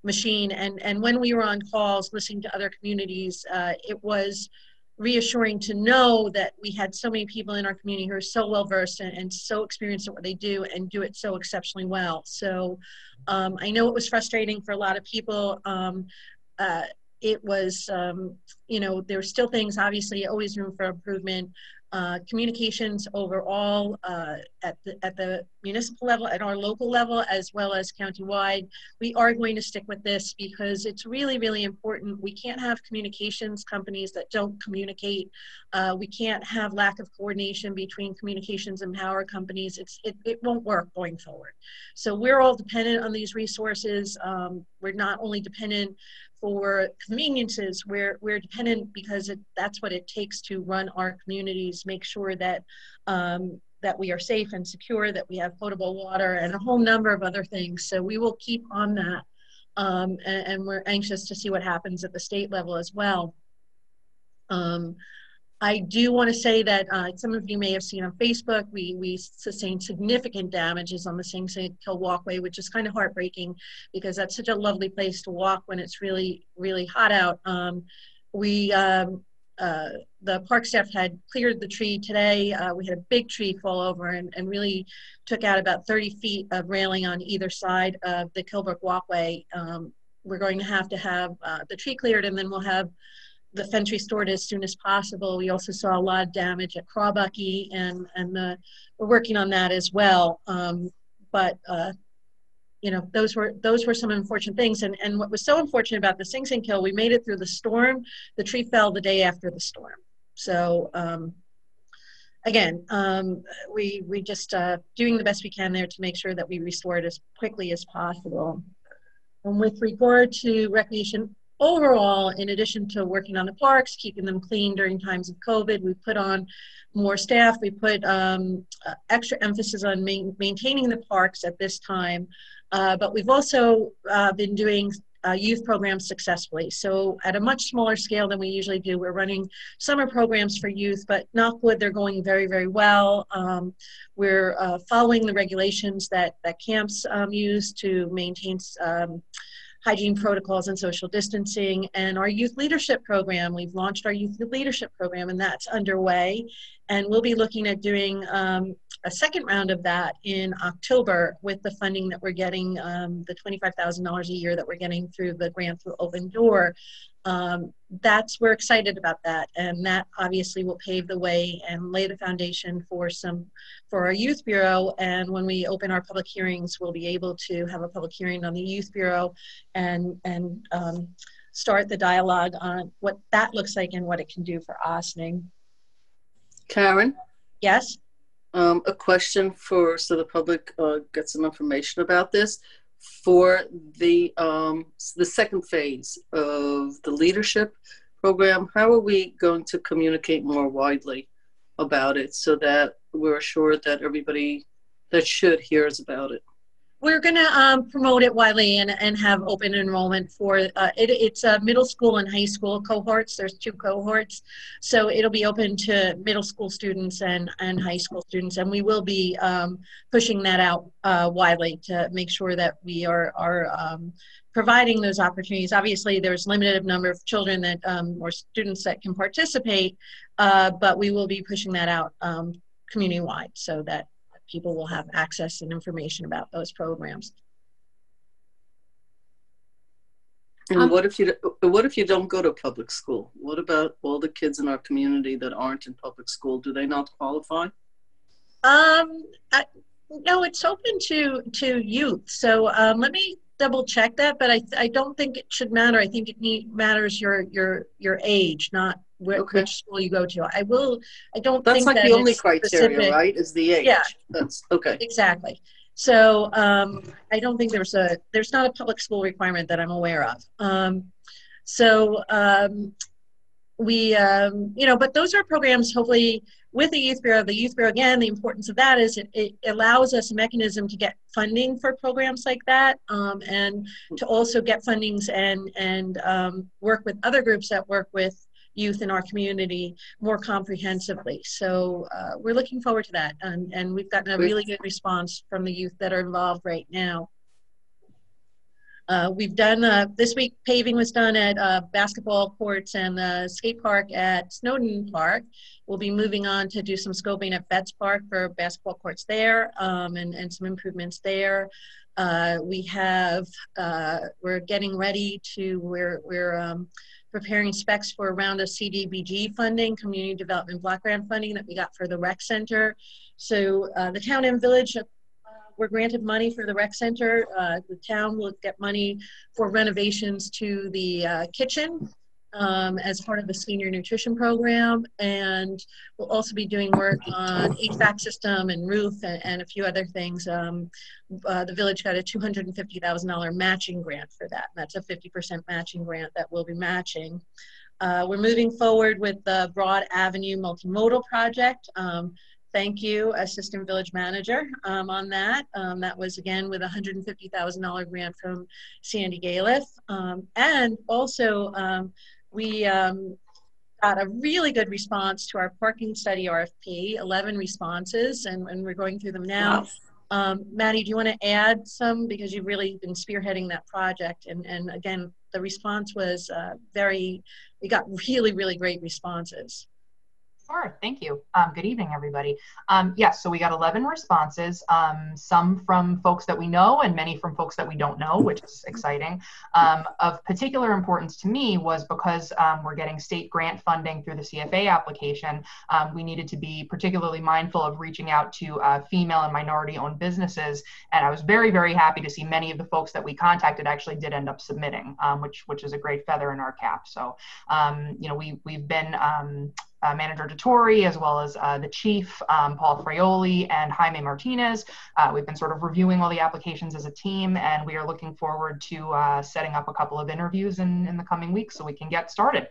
machine. And when we were on calls listening to other communities, it was reassuring to know that we had so many people in our community who are so well versed and so experienced at what they do and do it so exceptionally well. So I know it was frustrating for a lot of people. It was, you know, there were still things, obviously, always room for improvement. Communications overall at the municipal level, at our local level, as well as countywide. We are going to stick with this because it's really, really important. We can't have communications companies that don't communicate. We can't have lack of coordination between communications and power companies. It won't work going forward. So we're all dependent on these resources. We're not only dependent for conveniences, we're dependent because that's what it takes to run our communities, make sure that that we are safe and secure, that we have potable water, and a whole number of other things. So we will keep on that, and we're anxious to see what happens at the state level as well. I do want to say that some of you may have seen on Facebook, we sustained significant damages on the Sing Sing Kill walkway, which is kind of heartbreaking because that's such a lovely place to walk when it's really, really hot out. The park staff had cleared the tree today. We had a big tree fall over and really took out about 30 feet of railing on either side of the Kilbrook walkway. We're going to have the tree cleared, and then we'll have the fence restored as soon as possible. We also saw a lot of damage at Crawbucky, and we're working on that as well. You know, those were some unfortunate things. And what was so unfortunate about the Sing Sing Kill, we made it through the storm. The tree fell the day after the storm. So again, we just doing the best we can there to make sure that we restore it as quickly as possible. And with regard to recreation overall, in addition to working on the parks, keeping them clean during times of COVID, we put on more staff. We put extra emphasis on maintaining the parks at this time. But we've also been doing youth programs successfully. So at a much smaller scale than we usually do, we're running summer programs for youth, but knock wood, they're going very, very well. We're following the regulations that camps use to maintain hygiene protocols and social distancing. And our youth leadership program, we've launched our youth leadership program, and that's underway. And we'll be looking at doing a second round of that in October with the funding that we're getting, the $25,000 a year that we're getting through the grant through Open Door. We're excited about that, and that obviously will pave the way and lay the foundation for our youth bureau. And when we open our public hearings, we'll be able to have a public hearing on the youth bureau and start the dialogue on what that looks like and what it can do for Ossining. Karen? Yes? A question so the public gets some information about this. For the second phase of the leadership program, how are we going to communicate more widely about it so that we're assured that everybody that should hears about it? We're going to promote it widely and have open enrollment for it's middle school and high school cohorts. There's 2 cohorts, so it'll be open to middle school students and high school students, and we will be pushing that out widely to make sure that we are providing those opportunities. Obviously, there's limited number of children that or students that can participate, but we will be pushing that out community-wide so that people will have access and information about those programs. And what if you don't go to public school? What about all the kids in our community that aren't in public school? Do they not qualify? No, it's open to youth. So let me double check that, but I don't think it should matter. I think matters your age, not Okay. which school you go to. I don't That's think like that the only it's criteria, specific. right? Is the age. Yeah. That's okay. Exactly. So I don't think there's not a public school requirement that I'm aware of. But those are programs, hopefully, with the Youth Bureau. The Youth Bureau, again, the importance of that is it allows us a mechanism to get funding for programs like that, and to also get fundings and work with other groups that work with youth in our community more comprehensively. So we're looking forward to that, and we've gotten a really good response from the youth that are involved right now. We've done, this week, paving was done at basketball courts and the skate park at Snowden Park. We'll be moving on to do some scoping at Betts Park for basketball courts there, and some improvements there. We're getting ready to, we're preparing specs for a round of CDBG funding, Community Development Block Grant funding that we got for the rec center. So the town and village, we're granted money for the rec center. The town will get money for renovations to the kitchen as part of the senior nutrition program. And we'll also be doing work on HVAC system and roof and a few other things. The village got a $250,000 matching grant for that. That's a 50% matching grant that we'll be matching. We're moving forward with the Broad Avenue multimodal project. Thank you, Assistant Village Manager, on that. That was, again, with a $150,000 grant from Sandy Galiff. And also, we got a really good response to our parking study RFP, 11 responses, and we're going through them now. Wow. Maddie, do you want to add some? Because you've really been spearheading that project. And again, the response was we got really, really great responses. Sure, thank you. Good evening, everybody. Yes, so we got 11 responses, some from folks that we know and many from folks that we don't know, which is exciting. Of particular importance to me was because we're getting state grant funding through the CFA application, we needed to be particularly mindful of reaching out to female and minority-owned businesses. And I was very, very happy to see many of the folks that we contacted actually did end up submitting, which is a great feather in our cap. So, we've been Manager DeTore, as well as the chief, Paul Fraioli, and Jaime Martinez. We've been sort of reviewing all the applications as a team, and we are looking forward to setting up a couple of interviews in the coming weeks so we can get started.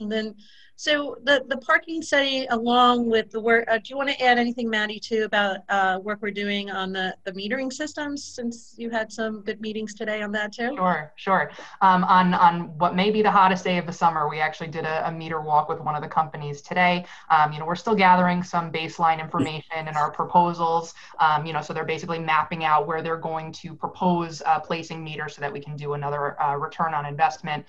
And then, so the parking study, along with the work, do you want to add anything, Maddie, too, about work we're doing on the metering systems, since you had some good meetings today on that too? Sure. On what may be the hottest day of the summer, we actually did a meter walk with one of the companies today. We're still gathering some baseline information in our proposals. So they're basically mapping out where they're going to propose placing meters so that we can do another return on investment.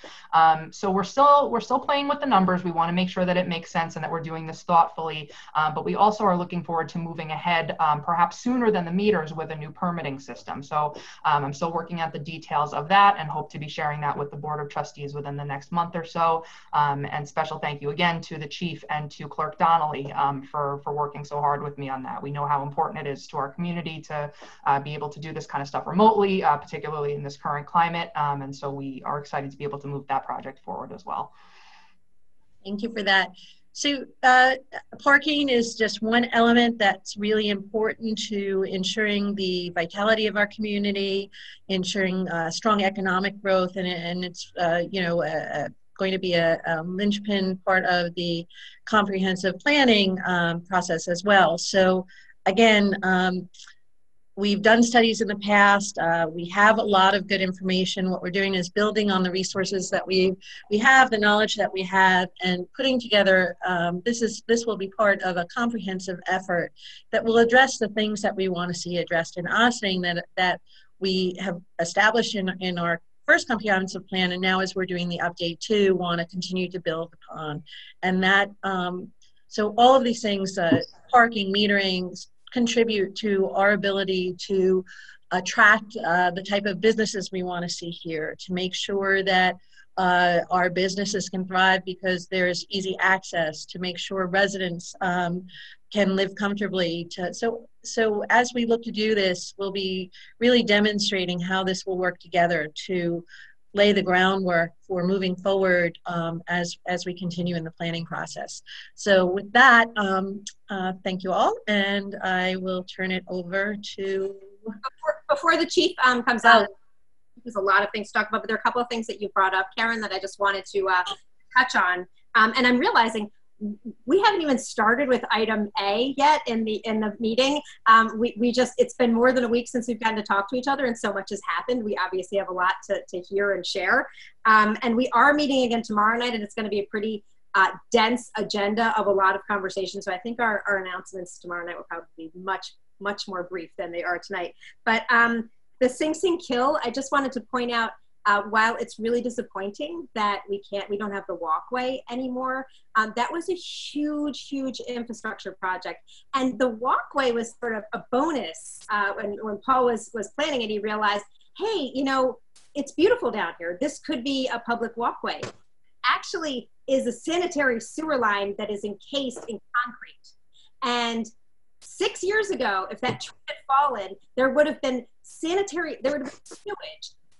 So we're still playing with the numbers. We want to make sure that it makes sense and that we're doing this thoughtfully. But we also are looking forward to moving ahead perhaps sooner than the meters with a new permitting system. So I'm still working out the details of that and hope to be sharing that with the Board of Trustees within the next month or so. And special thank you again to the Chief and to Clerk Donnelly for working so hard with me on that. We know how important it is to our community to be able to do this kind of stuff remotely, particularly in this current climate. And so we are excited to be able to move that project forward as well. Thank you for that. So parking is just one element that's really important to ensuring the vitality of our community, ensuring strong economic growth, and it's going to be a linchpin part of the comprehensive planning process as well. So again, we've done studies in the past. We have a lot of good information. What we're doing is building on the resources that we have, the knowledge that we have, and putting together, this will be part of a comprehensive effort that will address the things that we want to see addressed in Auditing that we have established in our first comprehensive plan, and now as we're doing the update too, want to continue to build upon. And that, so all of these things, parking, metering, contribute to our ability to attract the type of businesses we want to see here, to make sure that our businesses can thrive because there's easy access to make sure residents can live comfortably. So as we look to do this, we'll be really demonstrating how this will work together to lay the groundwork for moving forward as we continue in the planning process. So with that, thank you all, and I will turn it over to... Before the chief comes out, there's a lot of things to talk about, but there are a couple of things that you brought up, Karen, that I just wanted to touch on. And I'm realizing we haven't even started with item A yet in the meeting. It's been more than a week since we've gotten to talk to each other, and so much has happened. We obviously have a lot to hear and share. And we are meeting again tomorrow night, and it's going to be a pretty dense agenda of a lot of conversations. So I think our announcements tomorrow night will probably be much more brief than they are tonight. But the Sing Sing Kill, I just wanted to point out, while it's really disappointing that we don't have the walkway anymore, that was a huge infrastructure project. And the walkway was sort of a bonus when Paul was planning it. He realized, hey, you know, it's beautiful down here. This could be a public walkway. Actually is a sanitary sewer line that is encased in concrete. And 6 years ago, if that tree had fallen, there would have been sewage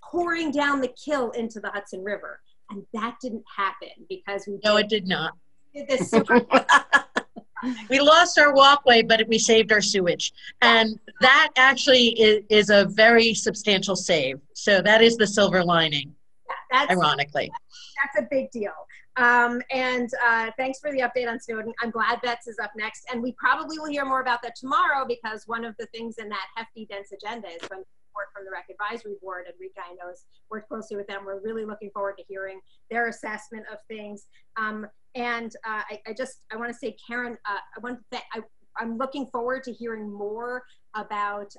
pouring down the kill into the Hudson River. And that didn't hain because it did not. Did this We lost our walkway, but we saved our sewage. And that actually is a very substantial save. So that is the silver lining, ironically. That's a big deal. And thanks for the update on Snowden. I'm glad Bets is up next. And we probably will hear more about that tomorrow, because one of the things in that hefty, dense agenda is from report from the Rec Advisory Board, and Rika, I know, has worked closely with them. We're really looking forward to hearing their assessment of things. I want to say, Karen, I'm looking forward to hearing more about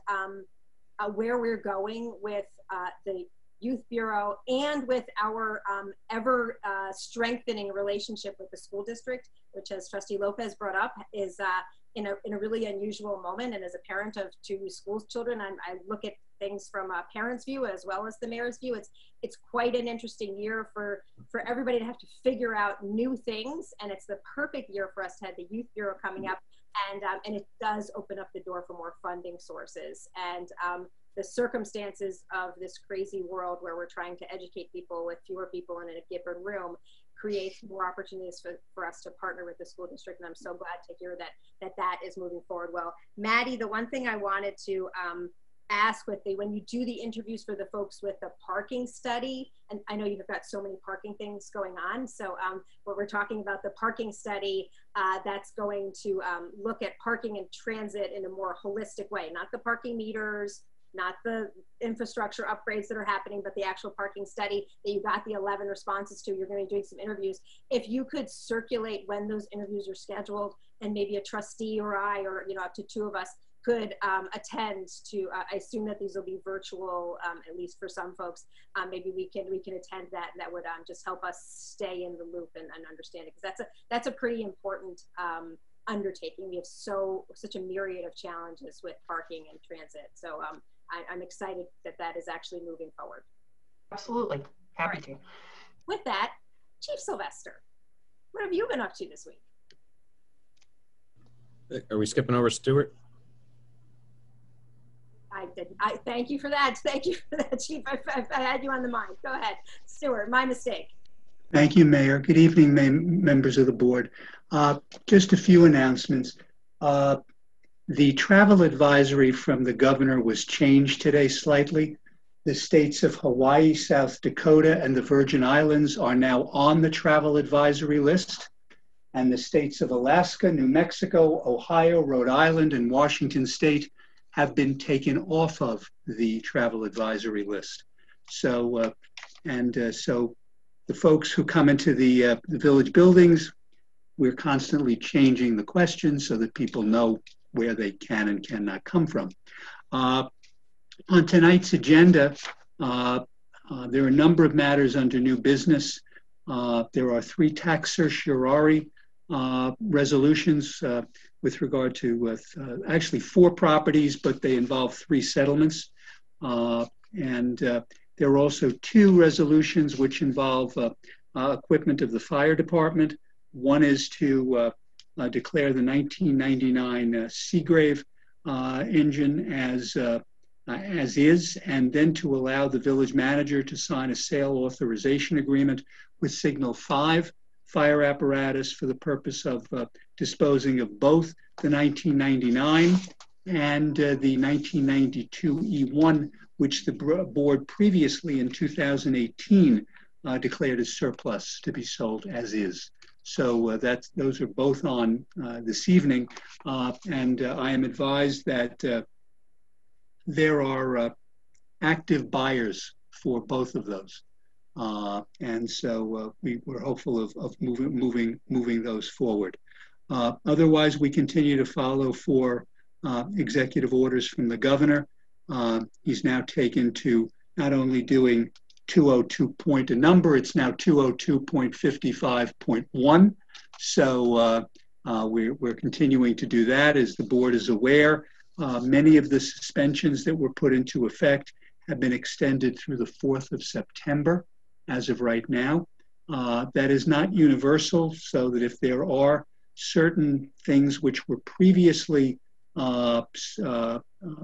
where we're going with the Youth Bureau and with our ever strengthening relationship with the school district, which, as Trustee Lopez brought up, is in a really unusual moment. And as a parent of 2 school children, I look at things from a parent's view as well as the mayor's view. It's quite an interesting year for everybody to have to figure out new things, and it's the perfect year for us to have the Youth Bureau coming up, and it does open up the door for more funding sources. And the circumstances of this crazy world where we're trying to educate people with fewer people in a given room creates more opportunities for us to partner with the school district. And I'm so glad to hear that is moving forward well. Maddie, the one thing I wanted to ask when you do the interviews for the folks with the parking study, and I know you've got so many parking things going on. So what we're talking about, the parking study that's going to look at parking and transit in a more holistic way, not the parking meters, not the infrastructure upgrades that are happening, but the actual parking study that you got the 11 responses to. You're going to be doing some interviews. If you could circulate when those interviews are scheduled, and maybe a trustee or I, or up to 2 of us could attend to, I assume that these will be virtual, at least for some folks. Maybe we can attend that, and that would just help us stay in the loop and understand it, because that's a pretty important undertaking. We have such a myriad of challenges with parking and transit. So I'm excited that is actually moving forward. Absolutely. Happy to. With that, Chief Sylvester, what have you been up to this week? Are we skipping over Stuart? I did. Thank you for that. Thank you for that, Chief. I had you on the mind. Go ahead. Stuart, my mistake. Thank you, Mayor. Good evening, members of the board. Just a few announcements. The travel advisory from the governor was changed today slightly. The states of Hawaii, South Dakota, and the Virgin Islands are now on the travel advisory list. And the states of Alaska, New Mexico, Ohio, Rhode Island, and Washington State have been taken off of the travel advisory list. So, so the folks who come into the village buildings, we're constantly changing the questions so that people know where they can and cannot come from. On tonight's agenda, there are a number of matters under new business. There are 3 tax certiorari resolutions with regard to actually 4 properties, but they involve 3 settlements. And There are also two resolutions which involve equipment of the fire department. One is to declare the 1999 Seagrave engine as is, and then to allow the village manager to sign a sale authorization agreement with Signal 5 fire apparatus for the purpose of disposing of both the 1999 and the 1992 E1, which the board previously in 2018 declared as surplus to be sold as is. So those are both on this evening, and I am advised that there are active buyers for both of those, and so we're hopeful of moving those forward. Otherwise, we continue to follow for executive orders from the governor. He's now taken to not only doing 202 point a number, it's now 202.55.1. So we're continuing to do that. As the board is aware, many of the suspensions that were put into effect have been extended through the 4th of September as of right now. That is not universal, so that if there are certain things which were previously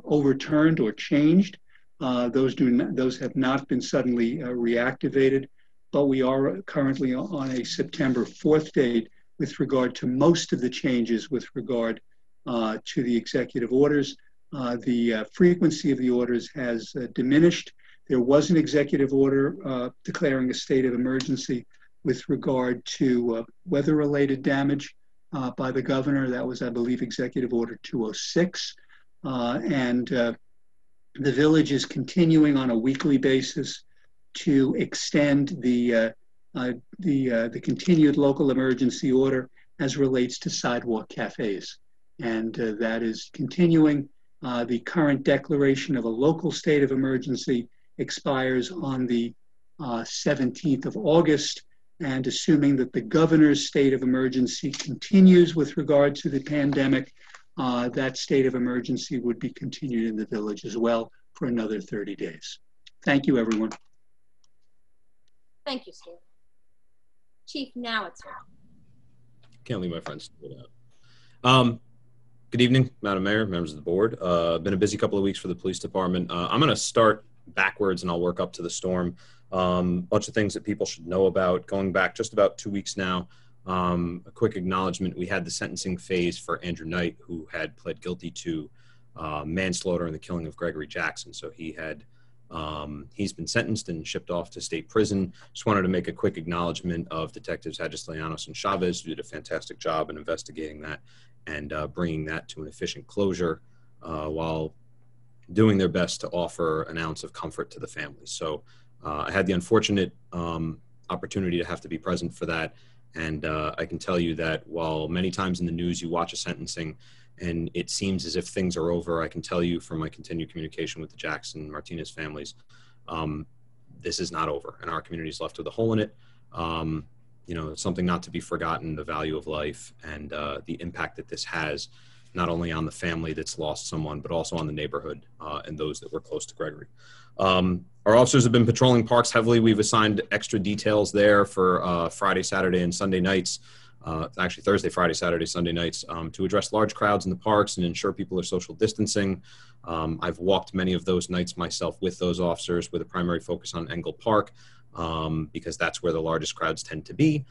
overturned or changed, those have not been suddenly reactivated, but we are currently on a September 4th date with regard to most of the changes with regard to the executive orders. The frequency of the orders has diminished. There was an executive order declaring a state of emergency with regard to weather-related damage by the governor. That was, I believe, Executive Order 206. And the village is continuing on a weekly basis to extend the continued local emergency order as relates to sidewalk cafes. And that is continuing. The current declaration of a local state of emergency expires on the 17th of August. And assuming that the governor's state of emergency continues with regard to the pandemic, that state of emergency would be continued in the village as well for another 30 days. Thank you, everyone. Thank you, Stuart. Chief, now it's yours. Can't leave my friends out. Good evening, Madam Mayor, members of the board. Been a busy couple of weeks for the police department. I'm going to start backwards and I'll work up to the storm. Bunch of things that people should know about. Going back just about 2 weeks now, a quick acknowledgement. We had the sentencing phase for Andrew Knight, who had pled guilty to manslaughter in the killing of Gregory Jackson. So he's been sentenced and shipped off to state prison. Just wanted to make a quick acknowledgement of Detectives Hadjislayanos and Chavez, who did a fantastic job in investigating that and bringing that to an efficient closure while doing their best to offer an ounce of comfort to the family. So I had the unfortunate opportunity to have to be present for that. And I can tell you that while many times in the news you watch a sentencing and it seems as if things are over, I can tell you from my continued communication with the Jackson Martinez families, this is not over, and our community is left with a hole in it. You know, something not to be forgotten, the value of life and the impact that this has, not only on the family that's lost someone, but also on the neighborhood and those that were close to Gregory. Our officers have been patrolling parks heavily. We've assigned extra details there for Friday, Saturday, and Sunday nights. Actually Thursday, Friday, Saturday, Sunday nights to address large crowds in the parks and ensure people are social distancing. I've walked many of those nights myself with those officers with a primary focus on Engle Park because that's where the largest crowds tend to be.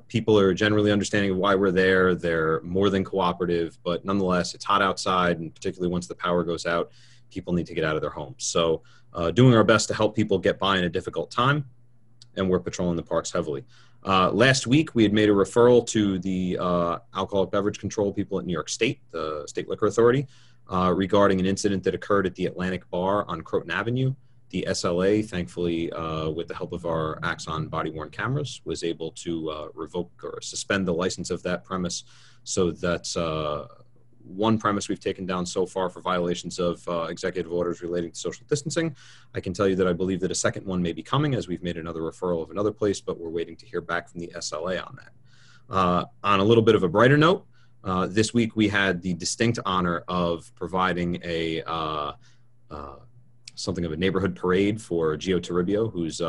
People are generally understanding of why we're there. They're more than cooperative, but nonetheless, it's hot outside, and particularly once the power goes out, people need to get out of their homes. So doing our best to help people get by in a difficult time, and we're patrolling the parks heavily. Last week, we had made a referral to the alcoholic beverage control people at New York State, the State Liquor Authority, regarding an incident that occurred at the Atlantic Bar on Croton Avenue. The SLA, thankfully, with the help of our Axon body-worn cameras, was able to revoke or suspend the license of that premise. So that's one premise we've taken down so far for violations of executive orders relating to social distancing. I can tell you that I believe that a second one may be coming, as we've made another referral of another place, but we're waiting to hear back from the SLA on that. On a little bit of a brighter note, this week we had the distinct honor of providing a something of a neighborhood parade for Gio Toribio, who's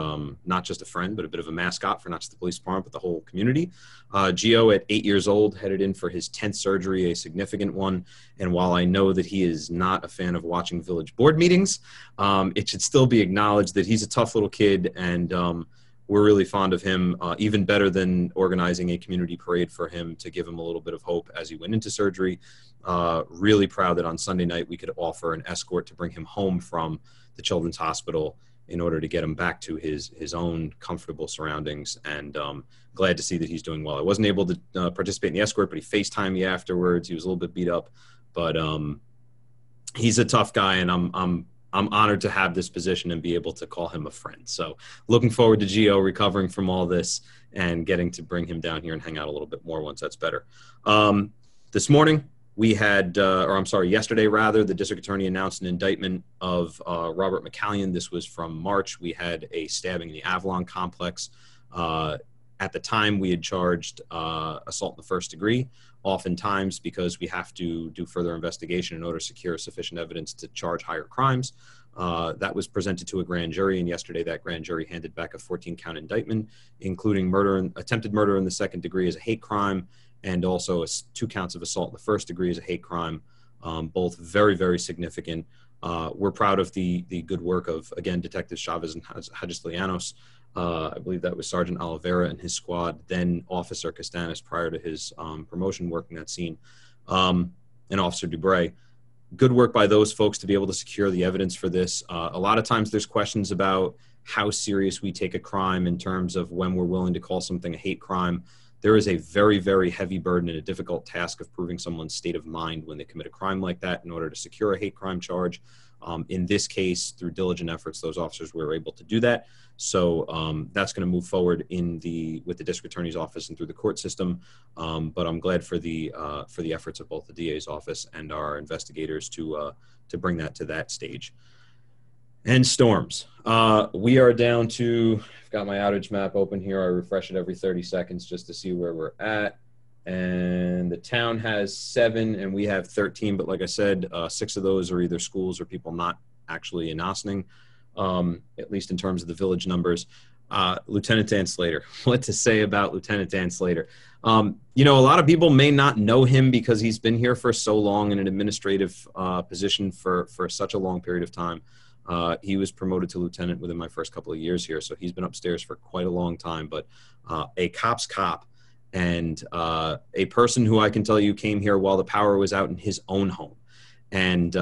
not just a friend, but a bit of a mascot for not just the police department, but the whole community. Gio, at 8 years old, headed in for his 10th surgery, a significant one. And while I know that he is not a fan of watching village board meetings, it should still be acknowledged that he's a tough little kid, and we're really fond of him, even better than organizing a community parade for him to give him a little bit of hope as he went into surgery. Really proud that on Sunday night we could offer an escort to bring him home from the Children's Hospital in order to get him back to his own comfortable surroundings, and glad to see that he's doing well. I wasn't able to participate in the escort, but he FaceTimed me afterwards. He was a little bit beat up, but he's a tough guy, and I'm honored to have this position and be able to call him a friend. So looking forward to Gio recovering from all this and getting to bring him down here and hang out a little bit more once that's better. This morning, we had, yesterday rather, the district attorney announced an indictment of Robert McCallion. This was from March. We had a stabbing in the Avalon complex. At the time, we had charged assault in the first degree. Oftentimes, because we have to do further investigation in order to secure sufficient evidence to charge higher crimes. That was presented to a grand jury, and yesterday that grand jury handed back a 14-count indictment, including attempted murder in the second degree as a hate crime, and also 2 counts of assault in the first degree as a hate crime, both very, very significant. We're proud of the good work of, again, Detectives Chavez and Hagestilianos. I believe that was Sergeant Oliveira and his squad, then Officer Castanis prior to his promotion working that scene, and Officer Dubray. Good work by those folks to be able to secure the evidence for this. A lot of times there's questions about how serious we take a crime in terms of when we're willing to call something a hate crime. There is a very, very heavy burden and a difficult task of proving someone's state of mind when they commit a crime like that in order to secure a hate crime charge. In this case, through diligent efforts, those officers were able to do that. So that's going to move forward with the district attorney's office and through the court system. But I'm glad for the efforts of both the DA's office and our investigators to bring that to that stage. And storms. We are down to, I've got my outage map open here. I refresh it every 30 seconds just to see where we're at. And the town has 7 and we have 13. But like I said, 6 of those are either schools or people not actually in Ossining, at least in terms of the village numbers. Lieutenant Dan Slater, what to say about Lieutenant Dan Slater? You know, a lot of people may not know him because he's been here for so long in an administrative position for such a long period of time. He was promoted to lieutenant within my first couple of years here, so he's been upstairs for quite a long time, but a cop's cop, and a person who I can tell you came here while the power was out in his own home, and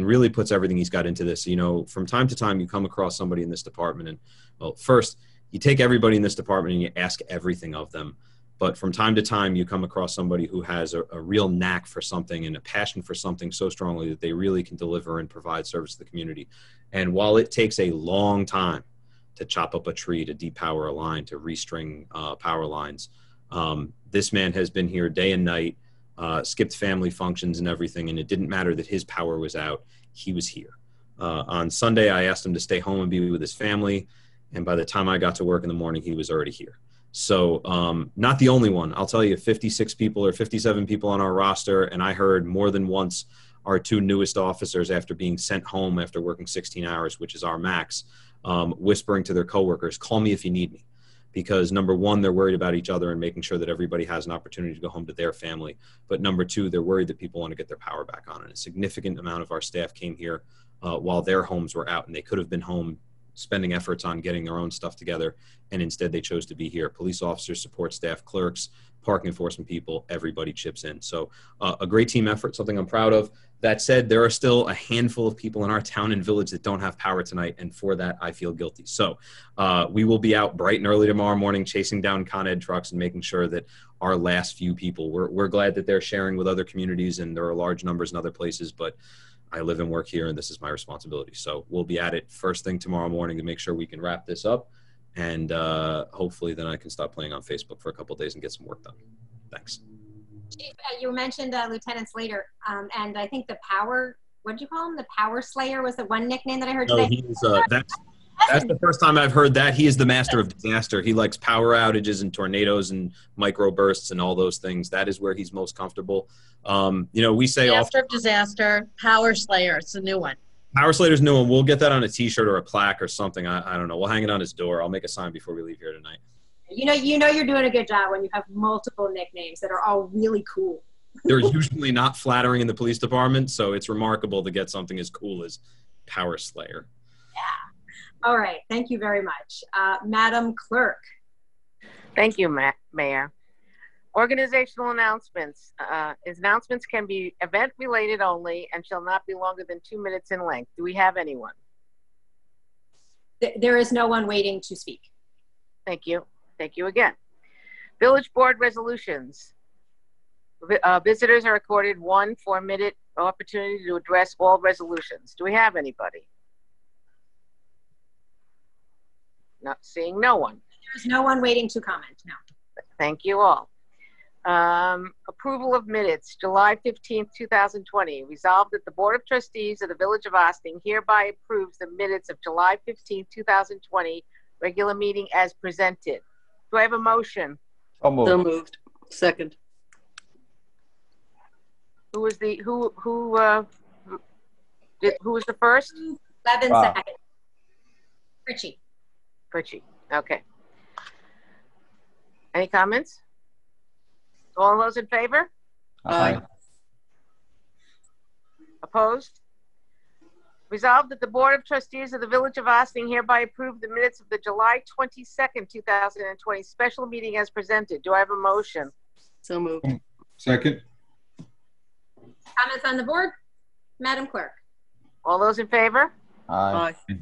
really puts everything he's got into this. You know, from time to time you come across somebody in this department, and well, first you take everybody in this department and you ask everything of them. But from time to time, you come across somebody who has a real knack for something and a passion for something so strongly that they really can deliver and provide service to the community. And while it takes a long time to chop up a tree, to depower a line, to restring power lines, this man has been here day and night, skipped family functions and everything, and it didn't matter that his power was out. He was here. On Sunday, I asked him to stay home and be with his family, and by the time I got to work in the morning, he was already here. So not the only one. I'll tell you, 56 people or 57 people on our roster, and I heard more than once our 2 newest officers, after being sent home after working 16 hours, which is our max, whispering to their coworkers, call me if you need me. Because number 1, they're worried about each other and making sure that everybody has an opportunity to go home to their family. But number 2, they're worried that people want to get their power back on. And a significant amount of our staff came here while their homes were out, and they could have been home spending efforts on getting their own stuff together, and instead they chose to be here. Police officers, support staff, clerks, parking enforcement people, everybody chips in. So a great team effort, something I'm proud of. That said, there are still a handful of people in our town and village that don't have power tonight, and for that I feel guilty. So we will be out bright and early tomorrow morning chasing down Con Ed trucks and making sure that our last few people, we're glad that they're sharing with other communities, and there are large numbers in other places, but I live and work here, and this is my responsibility. So we'll be at it first thing tomorrow morning to make sure we can wrap this up. And hopefully then I can stop playing on Facebook for a couple of days and get some work done. Thanks. Chief, you mentioned Lieutenant Slater, and I think the Power, what did you call him? The Power Slayer was the one nickname that I heard today. That's the first time I've heard that. He is the master of disaster. He likes power outages and tornadoes and microbursts and all those things. That is where he's most comfortable. You know, we say Master of disaster, Power Slayer. It's a new one. Power Slater's new one. We'll get that on a T-shirt or a plaque or something. I don't know. We'll hang it on his door. I'll make a sign before we leave here tonight. You know you're doing a good job when you have multiple nicknames that are all really cool. They're usually not flattering in the police department, so it's remarkable to get something as cool as Power Slayer. Yeah. All right. Thank you very much. Madam Clerk. Thank you, Mayor. Organizational announcements. Announcements can be event-related only and shall not be longer than 2 minutes in length. Do we have anyone? There is no one waiting to speak. Thank you. Thank you again. Village Board resolutions. Visitors are accorded 1 4-minute opportunity to address all resolutions. Do we have anybody? Not seeing no one. There's no one waiting to comment, no. Thank you all. Approval of minutes, July 15th, 2020. Resolved that the Board of Trustees of the Village of Ossining hereby approves the minutes of July 15th, 2020, regular meeting as presented. Do I have a motion? So moved. So moved. Second. Who was the first? Levin second. Richie. Richie. Okay. Any comments? All those in favor? Aye. Opposed? Resolved that the Board of Trustees of the Village of Ossining hereby approve the minutes of the July 22nd, 2020 special meeting as presented. Do I have a motion? So moved. Second. Comments on the board? Madam Clerk. All those in favor? Aye. Aye.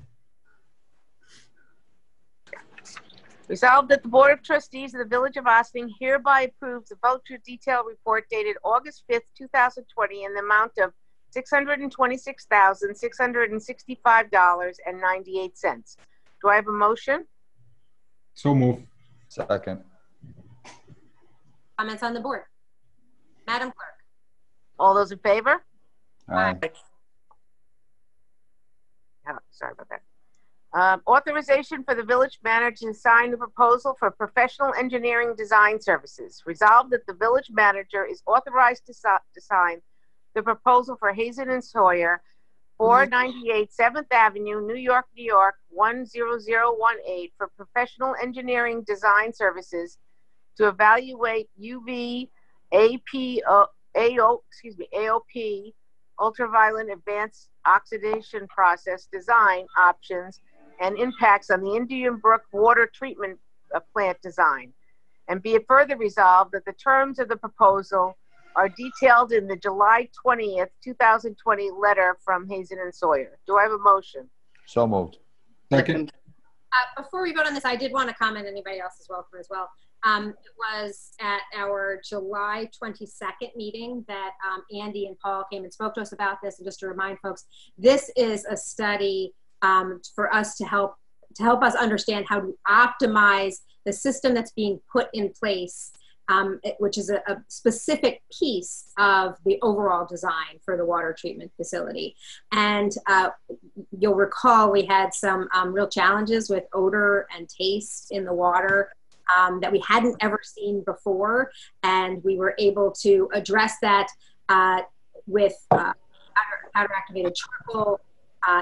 Resolved that the Board of Trustees of the Village of Ossining hereby approves the voucher detail report dated August 5th, 2020 in the amount of $626,665.98. Do I have a motion? So moved. Second. Comments on the board? Madam Clerk. All those in favor? Aye. Oh, sorry about that. Authorization for the village manager to sign the proposal for professional engineering design services. Resolved that the village manager is authorized to sign the proposal for Hazen and Sawyer, 498 7th Avenue, New York, New York, 10018 for professional engineering design services to evaluate UV, AOP, ultraviolet advanced oxidation process design options and impacts on the Indian Brook water treatment plant design. And be it further resolved that the terms of the proposal are detailed in the July 20th, 2020 letter from Hazen and Sawyer. Do I have a motion? So moved. Second. Before we vote on this, I did want to comment, anybody else is welcome as well. It was at our July 22nd meeting that Andy and Paul came and spoke to us about this. And just to remind folks, this is a study for us to help us understand how to optimize the system that's being put in place, which is a specific piece of the overall design for the water treatment facility. And you'll recall we had some real challenges with odor and taste in the water that we hadn't ever seen before. And we were able to address that with powder activated charcoal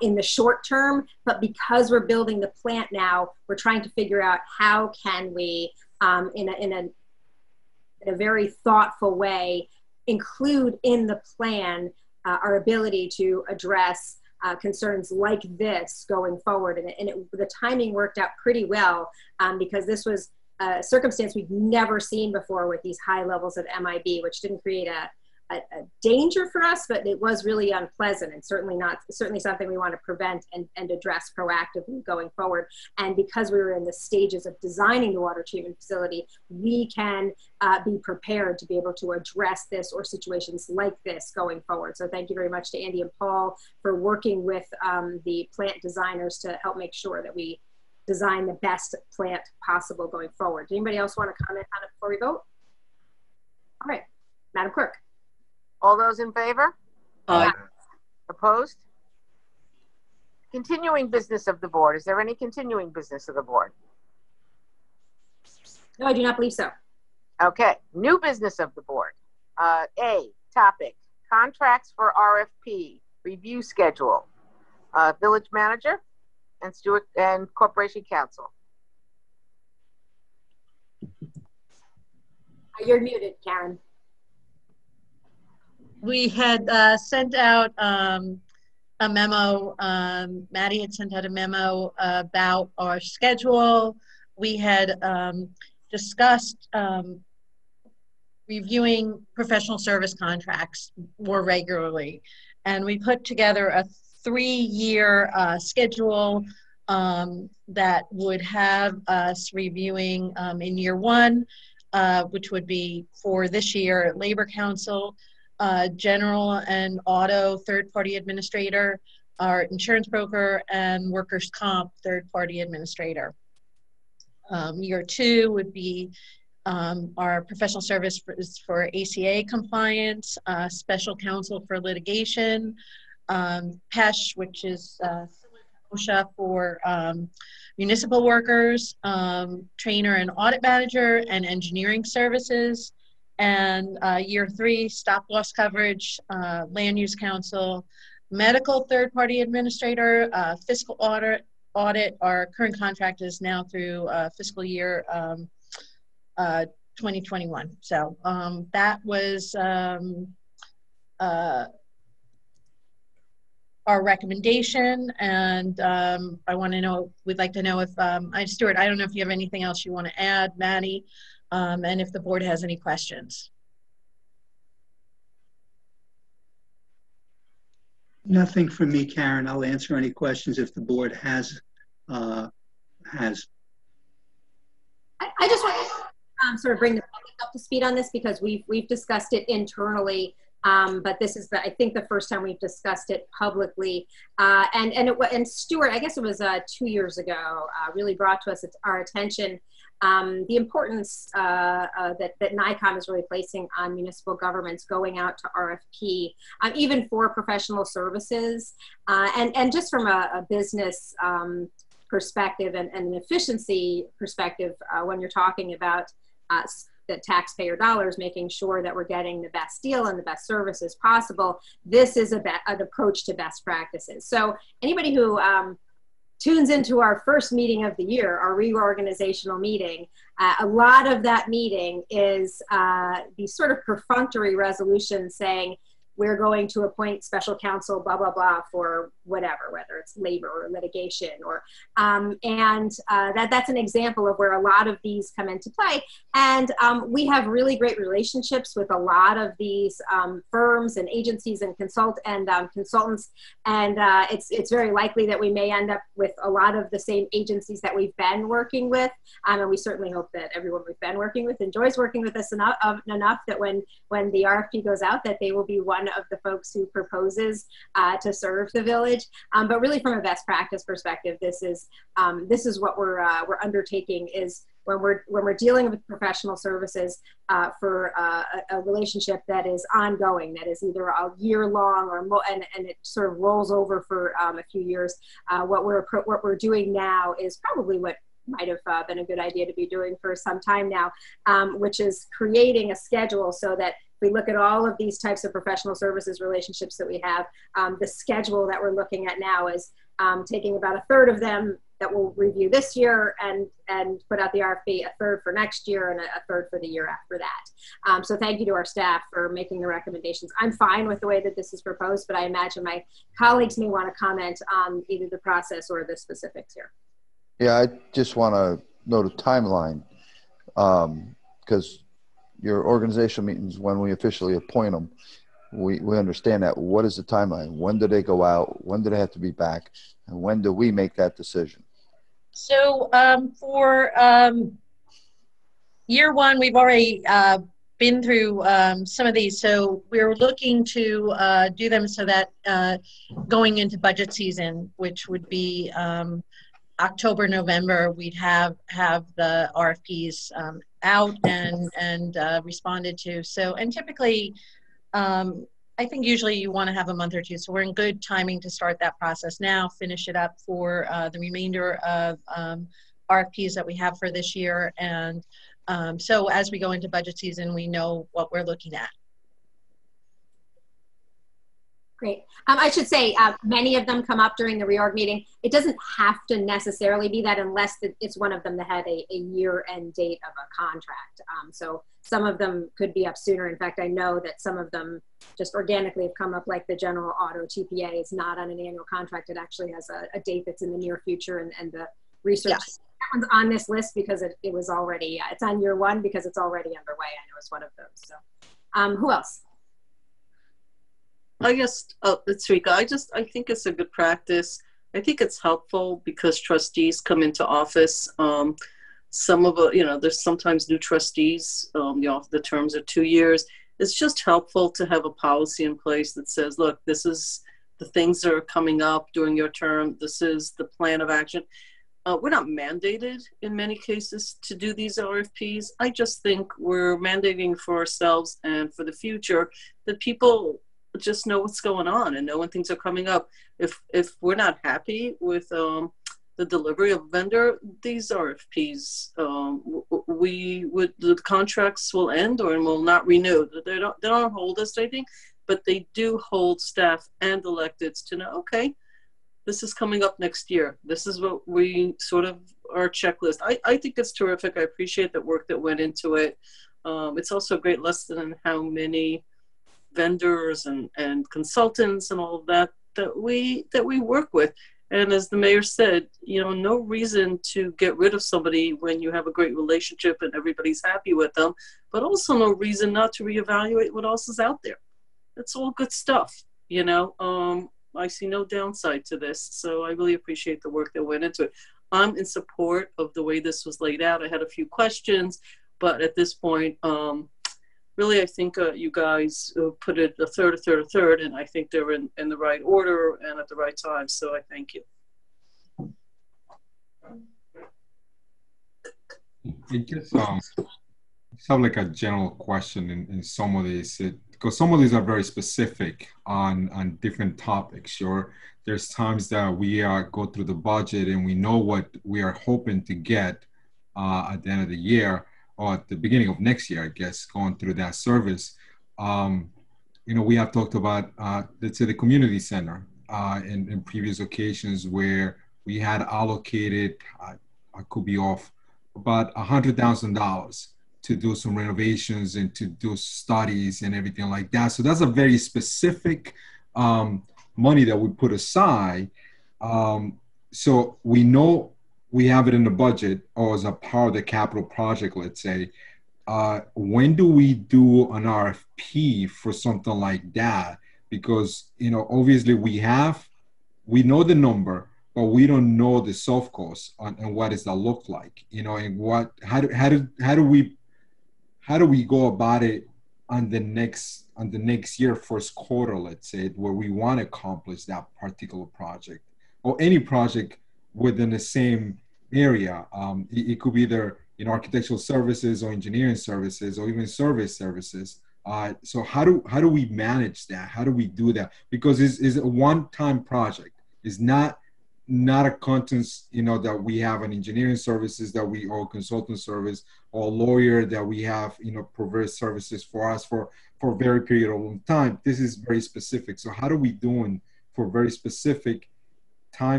in the short term. But because we're building the plant now, we're trying to figure out how can we, in a very thoughtful way, include in the plan our ability to address concerns like this going forward. And the timing worked out pretty well because this was a circumstance we've never seen before with these high levels of MIB, which didn't create a danger for us, but it was really unpleasant and certainly something we want to prevent and address proactively going forward. And because we were in the stages of designing the water treatment facility, we can be prepared to be able to address this or situations like this going forward. So thank you very much to Andy and Paul for working with the plant designers to help make sure that we design the best plant possible going forward. Does anybody else want to comment on it before we vote? All right, Madam Clerk. All those in favor? Aye. Opposed? Continuing business of the board. Is there any continuing business of the board? No, I do not believe so. Okay, new business of the board. A, topic, contracts for RFP, review schedule. Village Manager, and Stuart and Corporation Counsel. You're muted, Karen. We had sent out a memo. Maddie had sent out a memo about our schedule. We had discussed reviewing professional service contracts more regularly. And we put together a 3-year schedule that would have us reviewing in year 1, which would be for this year, Labor Counsel, General and Auto third-party administrator, our insurance broker, and Workers' Comp third-party administrator. Year 2 would be our professional service for ACA compliance, special counsel for litigation, PESH, which is OSHA for municipal workers, trainer and audit manager, and engineering services. And year 3, stop loss coverage, land use counsel, medical third-party administrator, fiscal audit. Our current contract is now through fiscal year 2021. So that was our recommendation, and I want to know, we'd like to know if, Stuart, I don't know if you have anything else you want to add, Maddie, and if the board has any questions. Nothing from me, Karen. I'll answer any questions if the board has. I just want to sort of bring the public up to speed on this, because we've discussed it internally, but this is I think the first time we've discussed it publicly. And Stuart, I guess it was 2 years ago, really brought to us our attention the importance that NICOM is really placing on municipal governments going out to RFP, even for professional services, and just from a business perspective and an efficiency perspective, when you're talking about the taxpayer dollars, making sure that we're getting the best deal and the best services possible. This is an approach to best practices. So anybody who tunes into our first meeting of the year, our reorganizational meeting, a lot of that meeting is these sort of perfunctory resolutions saying, we're going to appoint special counsel, blah, blah, blah, for whatever, whether it's labor or litigation, or, that's an example of where a lot of these come into play. And we have really great relationships with a lot of these firms and agencies and consultants. And it's very likely that we may end up with a lot of the same agencies that we've been working with. And we certainly hope that everyone we've been working with enjoys working with us enough that when the RFP goes out, that they will be one of the folks who proposes to serve the village. But really, from a best practice perspective, this is what we're undertaking, is when we're dealing with professional services for a relationship that is ongoing, that is either a year long or more, and it sort of rolls over for a few years. What we're doing now is probably what might have been a good idea to be doing for some time now, which is creating a schedule so that we look at all of these types of professional services relationships that we have. The schedule that we're looking at now is taking about 1/3 of them that we'll review this year and put out the RFP, 1/3 for next year, and 1/3 for the year after that. So thank you to our staff for making the recommendations. I'm fine with the way that this is proposed, but I imagine my colleagues may want to comment on either the process or the specifics here. Yeah, I just want to note a timeline, because your organizational meetings, when we officially appoint them, we understand that. What is the timeline? When do they go out? When do they have to be back? And when do we make that decision? So for year 1, we've already been through some of these. So we're looking to do them so that going into budget season, which would be October, November, we'd have the RFPs out and responded to. So, and typically, I think usually you want to have a month or two. So we're in good timing to start that process now, finish it up for the remainder of RFPs that we have for this year. And so as we go into budget season, we know what we're looking at. Great. I should say many of them come up during the reorg meeting. It doesn't have to necessarily be that unless it's one of them that had a year-end date of a contract. So some of them could be up sooner. In fact, I know that some of them just organically have come up, like the general auto TPA is not on an annual contract. It actually has a date that's in the near future, and the research Yes. that one's on this list because it was already, it's on year one because it's already underway. I know it's one of those. So who else? I guess, it's Rika. I think it's a good practice. I think it's helpful because trustees come into office. Some of there's sometimes new trustees. The terms are 2 years. It's just helpful to have a policy in place that says, look, this is the things that are coming up during your term. This is the plan of action. We're not mandated in many cases to do these RFPs. I just think we're mandating for ourselves and for the future that people just know what's going on and know when things are coming up. If we're not happy with the delivery of a vendor, these RFPs, the contracts will end or will not renew. They don't hold us, I think, but they do hold staff and electeds to know, okay, this is coming up next year. This is what we sort of, our checklist. I think it's terrific. I appreciate the work that went into it. It's also a great lesson in how many vendors and consultants and all of that we work with. And as the mayor said, no reason to get rid of somebody when you have a great relationship and everybody's happy with them, but also no reason not to reevaluate what else is out there. That's all good stuff. I see no downside to this. So I really appreciate the work that went into it. I'm in support of the way this was laid out. I had a few questions, but at this point, really, I think you guys put it a third, and I think they're in the right order and at the right time. So I thank you. It just sounds like a general question in some of these, because some of these are very specific on different topics. Sure, there's times that we go through the budget and we know what we are hoping to get at the end of the year, or at the beginning of next year, I guess, going through that service. We have talked about, let's say, the community center in previous occasions where we had allocated, I could be off, about $100,000 to do some renovations and to do studies and everything like that. So that's a very specific money that we put aside. So we know we have it in the budget or as a part of the capital project, let's say. When do we do an RFP for something like that? Because, obviously we know the number, but we don't know the soft cost and what does that look like, and how do we go about it on the next year, first quarter, let's say, where we want to accomplish that particular project or any project within the same area. It could be either architectural services or engineering services or even service services. So how do we manage that? How do we do that? Because it's a one-time project. It's not a contents, that we have an engineering services or consultant service or a lawyer that we have, provide services for us for a very period of time. This is very specific. So how do we doing for very specific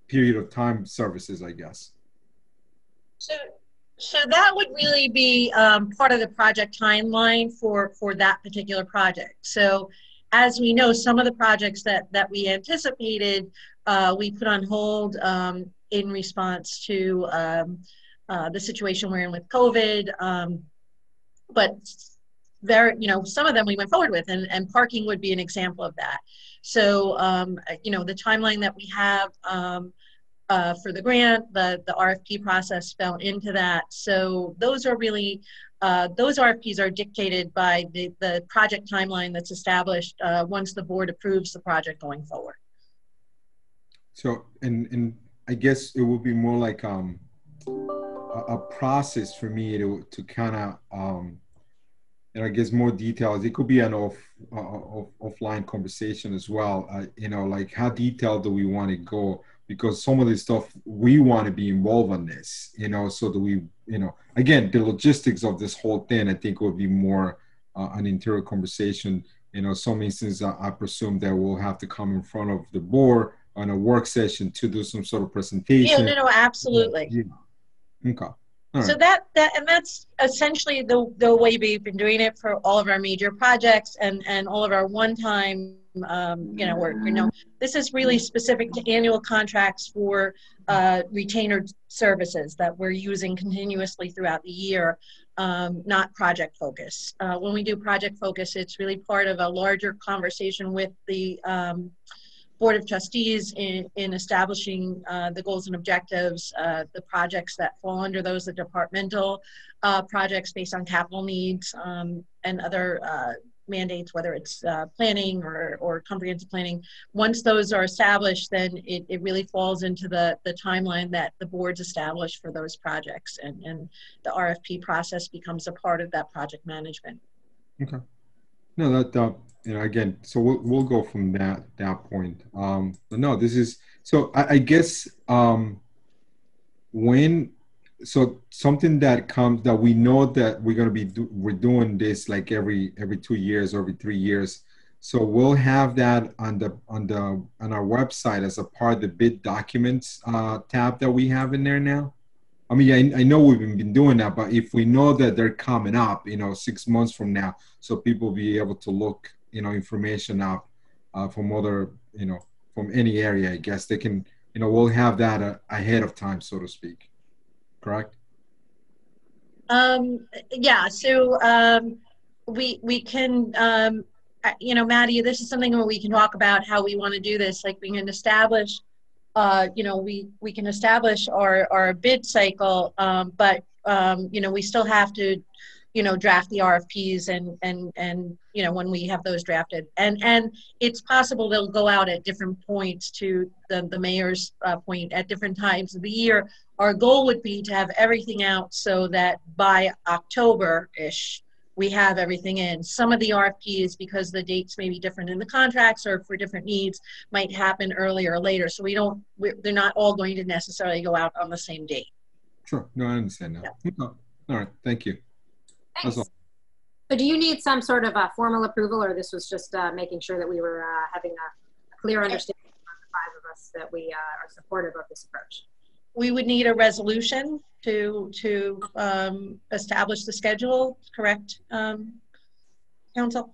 period of time services, I guess? So that would really be part of the project timeline for that particular project. So as we know, some of the projects that we anticipated, we put on hold in response to the situation we're in with COVID. But some of them we went forward with, and parking would be an example of that. So, the timeline that we have for the grant, the RFP process fell into that. So those are really, those RFPs are dictated by the project timeline that's established once the board approves the project going forward. So, and I guess it would be more like a process for me to kind of, and I guess more details. It could be an offline conversation as well. Like how detailed do we want to go? Because some of this stuff we want to be involved in this, so that we, again, the logistics of this whole thing, I think would be more an interior conversation, some instances I presume that we'll have to come in front of the board on a work session to do some sort of presentation. Yeah, no, absolutely. Yeah. Okay. So that's essentially the way we've been doing it for all of our major projects and all of our one-time work. This is really specific to annual contracts for retainer services that we're using continuously throughout the year, not project focus. When we do project focus, it's really part of a larger conversation with the Board of Trustees in establishing the goals and objectives, the projects that fall under those, the departmental projects based on capital needs and other mandates, whether it's planning or comprehensive planning. Once those are established, then it really falls into the timeline that the board's established for those projects, and the RFP process becomes a part of that project management. Okay. No, that again, so we'll go from that point. But no, this is so. I guess so something that comes that we know that we're gonna be we're doing this like every 2 years or every 3 years. So we'll have that on our website as a part of the bid documents tab that we have in there now. I mean, I know we've been doing that, but if we know that they're coming up, 6 months from now, so people will be able to look, information up from other, from any area, I guess they can, we'll have that ahead of time, so to speak. Correct? Yeah, so we can, Maddie, this is something where we can talk about how we want to do this. Like we can establish we can establish our bid cycle, but we still have to, draft the RFPs and when we have those drafted, and it's possible they'll go out at different points to the mayor's point at different times of the year. Our goal would be to have everything out so that by October-ish, we have everything in. Some of the RFPs, because the dates may be different in the contracts or for different needs, might happen earlier or later. So they're not all going to necessarily go out on the same date. Sure. No, I understand that. Yeah. Okay. All right. Thank you. Thanks. So do you need some sort of a formal approval, or this was just making sure that we were having a clear understanding among the 5 of us that we are supportive of this approach? We would need a resolution to establish the schedule, correct, Counsel?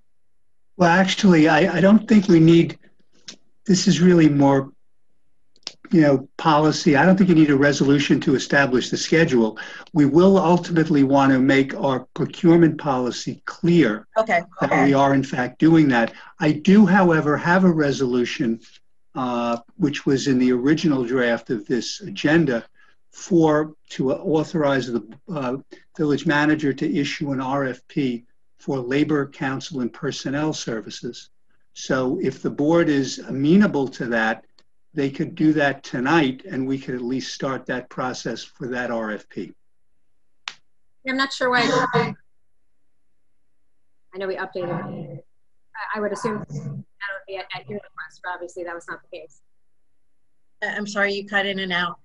Well, actually, I don't think we need, this is really more, policy. I don't think you need a resolution to establish the schedule. We will ultimately want to make our procurement policy clear that we are in fact doing that. I do, however, have a resolution which was in the original draft of this agenda to authorize the village manager to issue an RFP for labor, counsel, and personnel services. So if the board is amenable to that, they could do that tonight, and we could at least start that process for that RFP. I'm not sure why. I know we updated it. I would assume that would be at your request, but obviously that was not the case. I'm sorry, you cut in and out.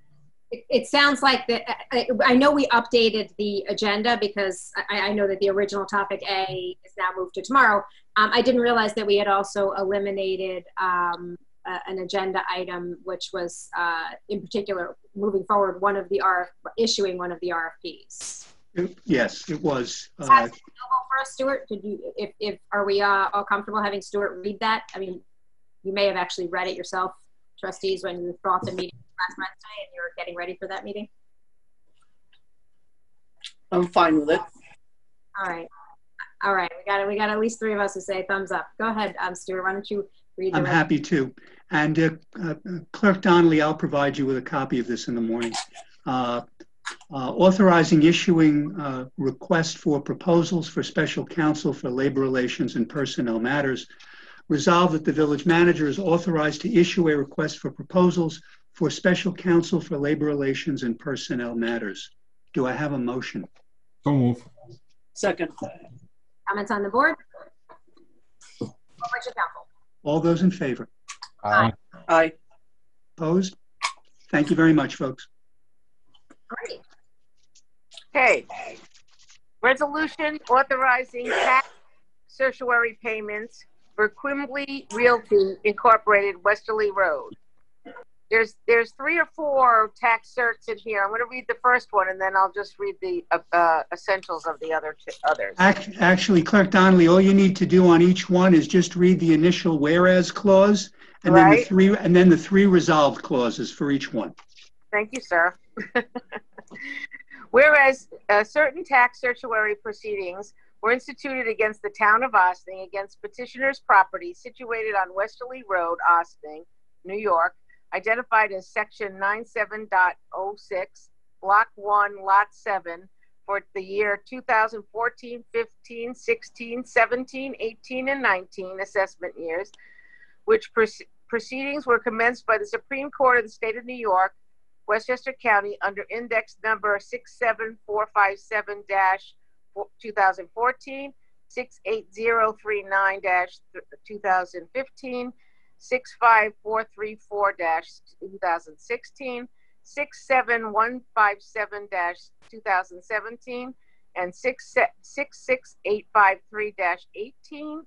It sounds like that. I know we updated the agenda because I know that the original topic A is now moved to tomorrow. I didn't realize that we had also eliminated an agenda item, which was in particular moving forward issuing one of the RFPs. Yes, it was. Is that available for us, Stuart? Are we all comfortable having Stuart read that? I mean, you may have actually read it yourself, trustees, when you thought the meeting last Wednesday and you were getting ready for that meeting. I'm fine with it. All right. We got at least 3 of us who say thumbs up. Go ahead, Stuart. Why don't you read the I'm happy to. And Clerk Donnelly, I'll provide you with a copy of this in the morning. Authorizing issuing requests for proposals for special counsel for labor relations and personnel matters. Resolved that the village manager is authorized to issue a request for proposals for special counsel for labor relations and personnel matters. Do I have a motion? So move. Second. Comments on the board? Counsel. All those in favor? Aye. Aye. Opposed? Thank you very much, folks. Great. Okay. Resolution authorizing tax certiorari payments for Quimby Realty Incorporated, Westerly Road. There's 3 or 4 tax certs in here. I'm going to read the first one, and then I'll just read the essentials of the others. Actually, Clerk Donnelly, all you need to do on each one is just read the initial whereas clause, and Right. then the three resolved clauses for each one. Thank you, sir. Whereas certain tax certiorari proceedings were instituted against the town of Ossining against petitioner's property situated on Westerly Road, Ossining, New York, identified as section 97.06, block 1, lot 7, for the year 2014, 15, 16, 17, 18, and 19 assessment years, which proceedings were commenced by the Supreme Court of the State of New York, Westchester County, under index number 67457-2014, 68039-2015, 65434-2016, 67157-2017, and 66853-18,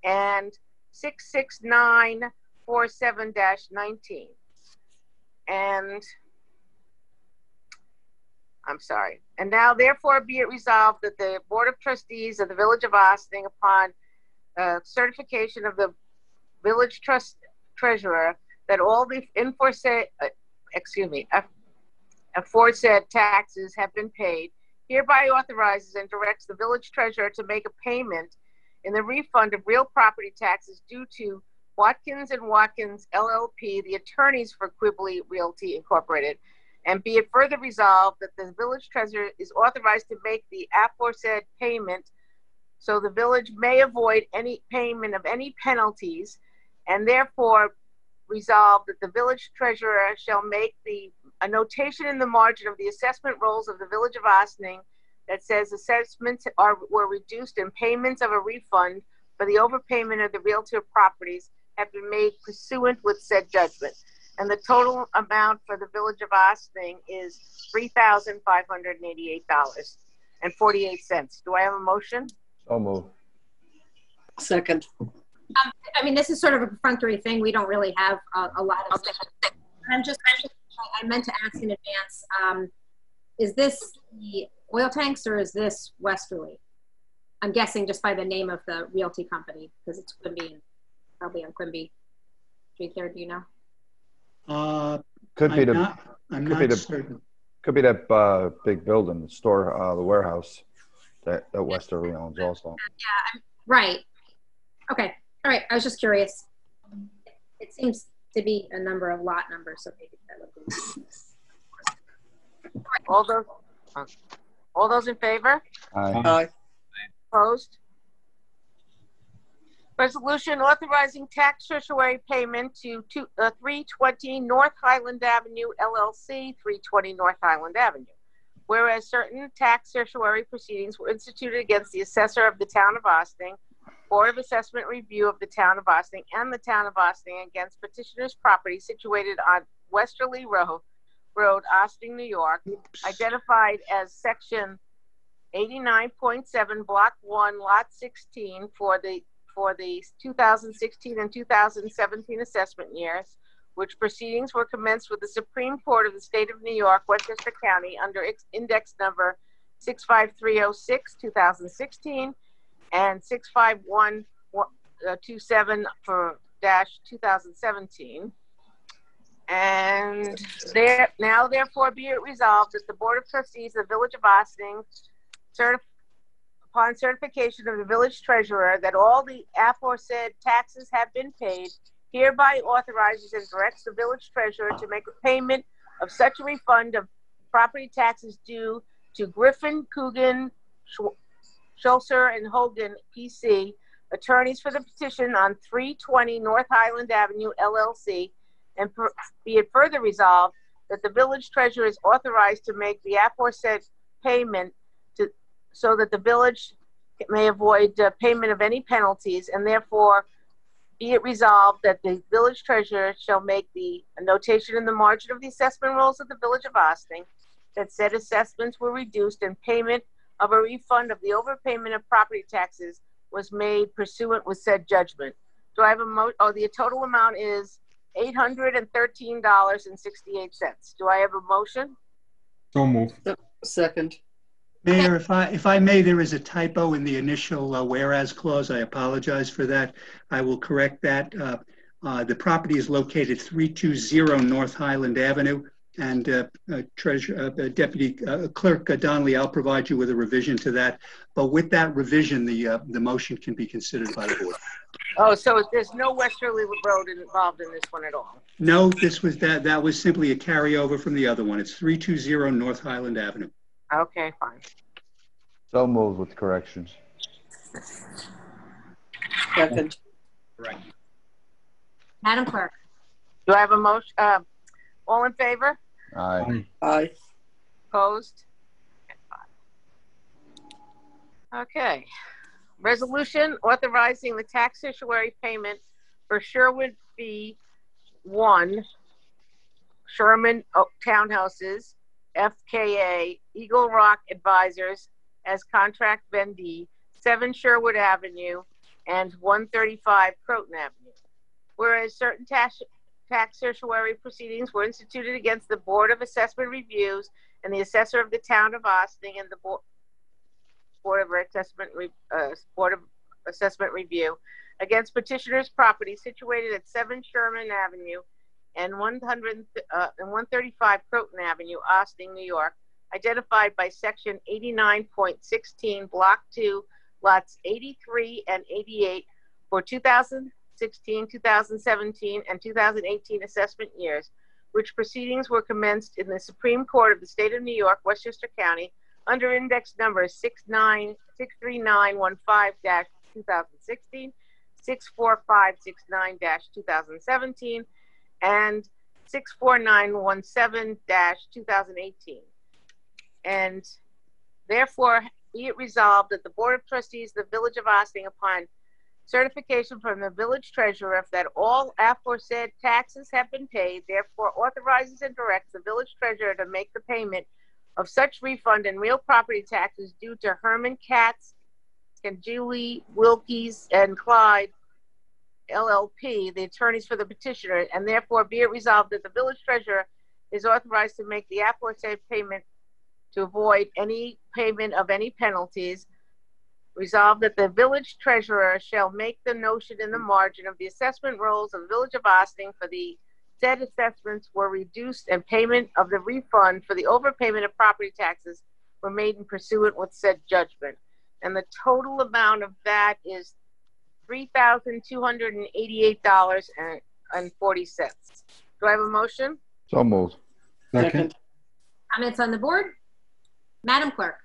and 66947-19. And I'm sorry. And now, therefore, be it resolved that the Board of Trustees of the Village of Ossining, upon certification of the Village Treasurer, that all the aforesaid taxes have been paid, hereby authorizes and directs the Village Treasurer to make a payment in the refund of real property taxes due to Watkins and Watkins LLP, the attorneys for Quimby Realty Incorporated. And be it further resolved that the Village Treasurer is authorized to make the aforesaid payment so the village may avoid any payment of any penalties, and therefore resolve that the Village Treasurer shall make a notation in the margin of the assessment rolls of the Village of Ossining that says assessments were reduced and payments of a refund for the overpayment of the realtor properties have been made pursuant with said judgment. And the total amount for the Village of Ossining is $3,588.48. Do I have a motion? So moved. Second. I mean, this is sort of a perfunctory thing. We don't really have a lot of stuff. I meant to ask in advance, is this the oil tanks or is this Westerly? I'm guessing just by the name of the realty company, because it's Quimby and probably on Quimby Street there. Do you know? I'm not certain. Could be that big building, the store, the warehouse that Westerly owns also. Yeah, right. Okay. All right. I was just curious. It seems to be a number of lot numbers, so maybe that would be. All those in favor? Aye. Opposed? Resolution authorizing tax certiorari payment to 320 North Highland Avenue, LLC, 320 North Highland Avenue. Whereas certain tax certiorari proceedings were instituted against the assessor of the town of Ossining, Board of Assessment Review of the town of Ossining, and the town of Ossining against petitioner's property situated on Westerly Road, Ossining, New York, identified as section 89.7, block 1, lot 16 for the 2016 and 2017 assessment years, which proceedings were commenced with the Supreme Court of the State of New York, Westchester County, under index number 65306, 2016, and 65127 for -2017. And now therefore be it resolved that the Board of Trustees of the Village of Ossining, upon certification of the Village Treasurer that all the aforesaid taxes have been paid, hereby authorizes and directs the Village Treasurer to make a payment of such a refund of property taxes due to Griffin, Coogan, Schulzer, and Hogan, PC, attorneys for the petition on 320 North Highland Avenue, LLC, and be it further resolved that the Village Treasurer is authorized to make the aforesaid payment so that the village may avoid payment of any penalties, and therefore be it resolved that the Village Treasurer shall make a notation in the margin of the assessment rolls of the Village of Ossining that said assessments were reduced and payment of a refund of the overpayment of property taxes was made pursuant with said judgment. Do I have a the total amount is $813.68. Do I have a motion? So moved. Second. Mayor, if I may, there is a typo in the initial whereas clause. I apologize for that. I will correct that. The property is located 320 North Highland Avenue. And Deputy Clerk Donnelly, I'll provide you with a revision to that. But with that revision, the motion can be considered by the board. Oh, so there's no Westerly Road involved in this one at all? No, that was simply a carryover from the other one. It's 320 North Highland Avenue. Okay, fine. So moved with corrections. Second. Right. Madam Clerk. Do I have a motion? All in favor? Aye. Aye. Opposed? Okay. Resolution authorizing the tax certiorari payment for Sherwood B1 Sherman Townhouses, FKA Eagle Rock Advisors as contract vendee, 7 Sherwood Avenue and 135 Croton Avenue. Whereas certain tax certiorari proceedings were instituted against the Board of Assessment Reviews and the Assessor of the Town of Austin and the Board of Assessment Review against petitioner's property situated at 7 Sherman Avenue and 135 Croton Avenue, Austin, New York, identified by Section 89.16, Block 2, Lots 83 and 88 for 2016, 2017, and 2018 assessment years, which proceedings were commenced in the Supreme Court of the State of New York, Westchester County, under index number 63915-2016, 64569-2017, and 64917-2018. And therefore, be it resolved that the Board of Trustees of the Village of Austin, upon certification from the village treasurer that all aforesaid taxes have been paid, therefore authorizes and directs the village treasurer to make the payment of such refund and real property taxes due to Herman Katz and Julie Wilkies and Clyde LLP, the attorneys for the petitioner, and therefore be it resolved that the village treasurer is authorized to make the aforesaid payment to avoid any payment of any penalties. Resolved that the village treasurer shall make the notion in the margin of the assessment rolls of the Village of Austin for the said assessments were reduced and payment of the refund for the overpayment of property taxes were made in pursuant with said judgment. And the total amount of that is $3,288.40. Do I have a motion? So moved. Second. Comments on the board? Madam Clerk.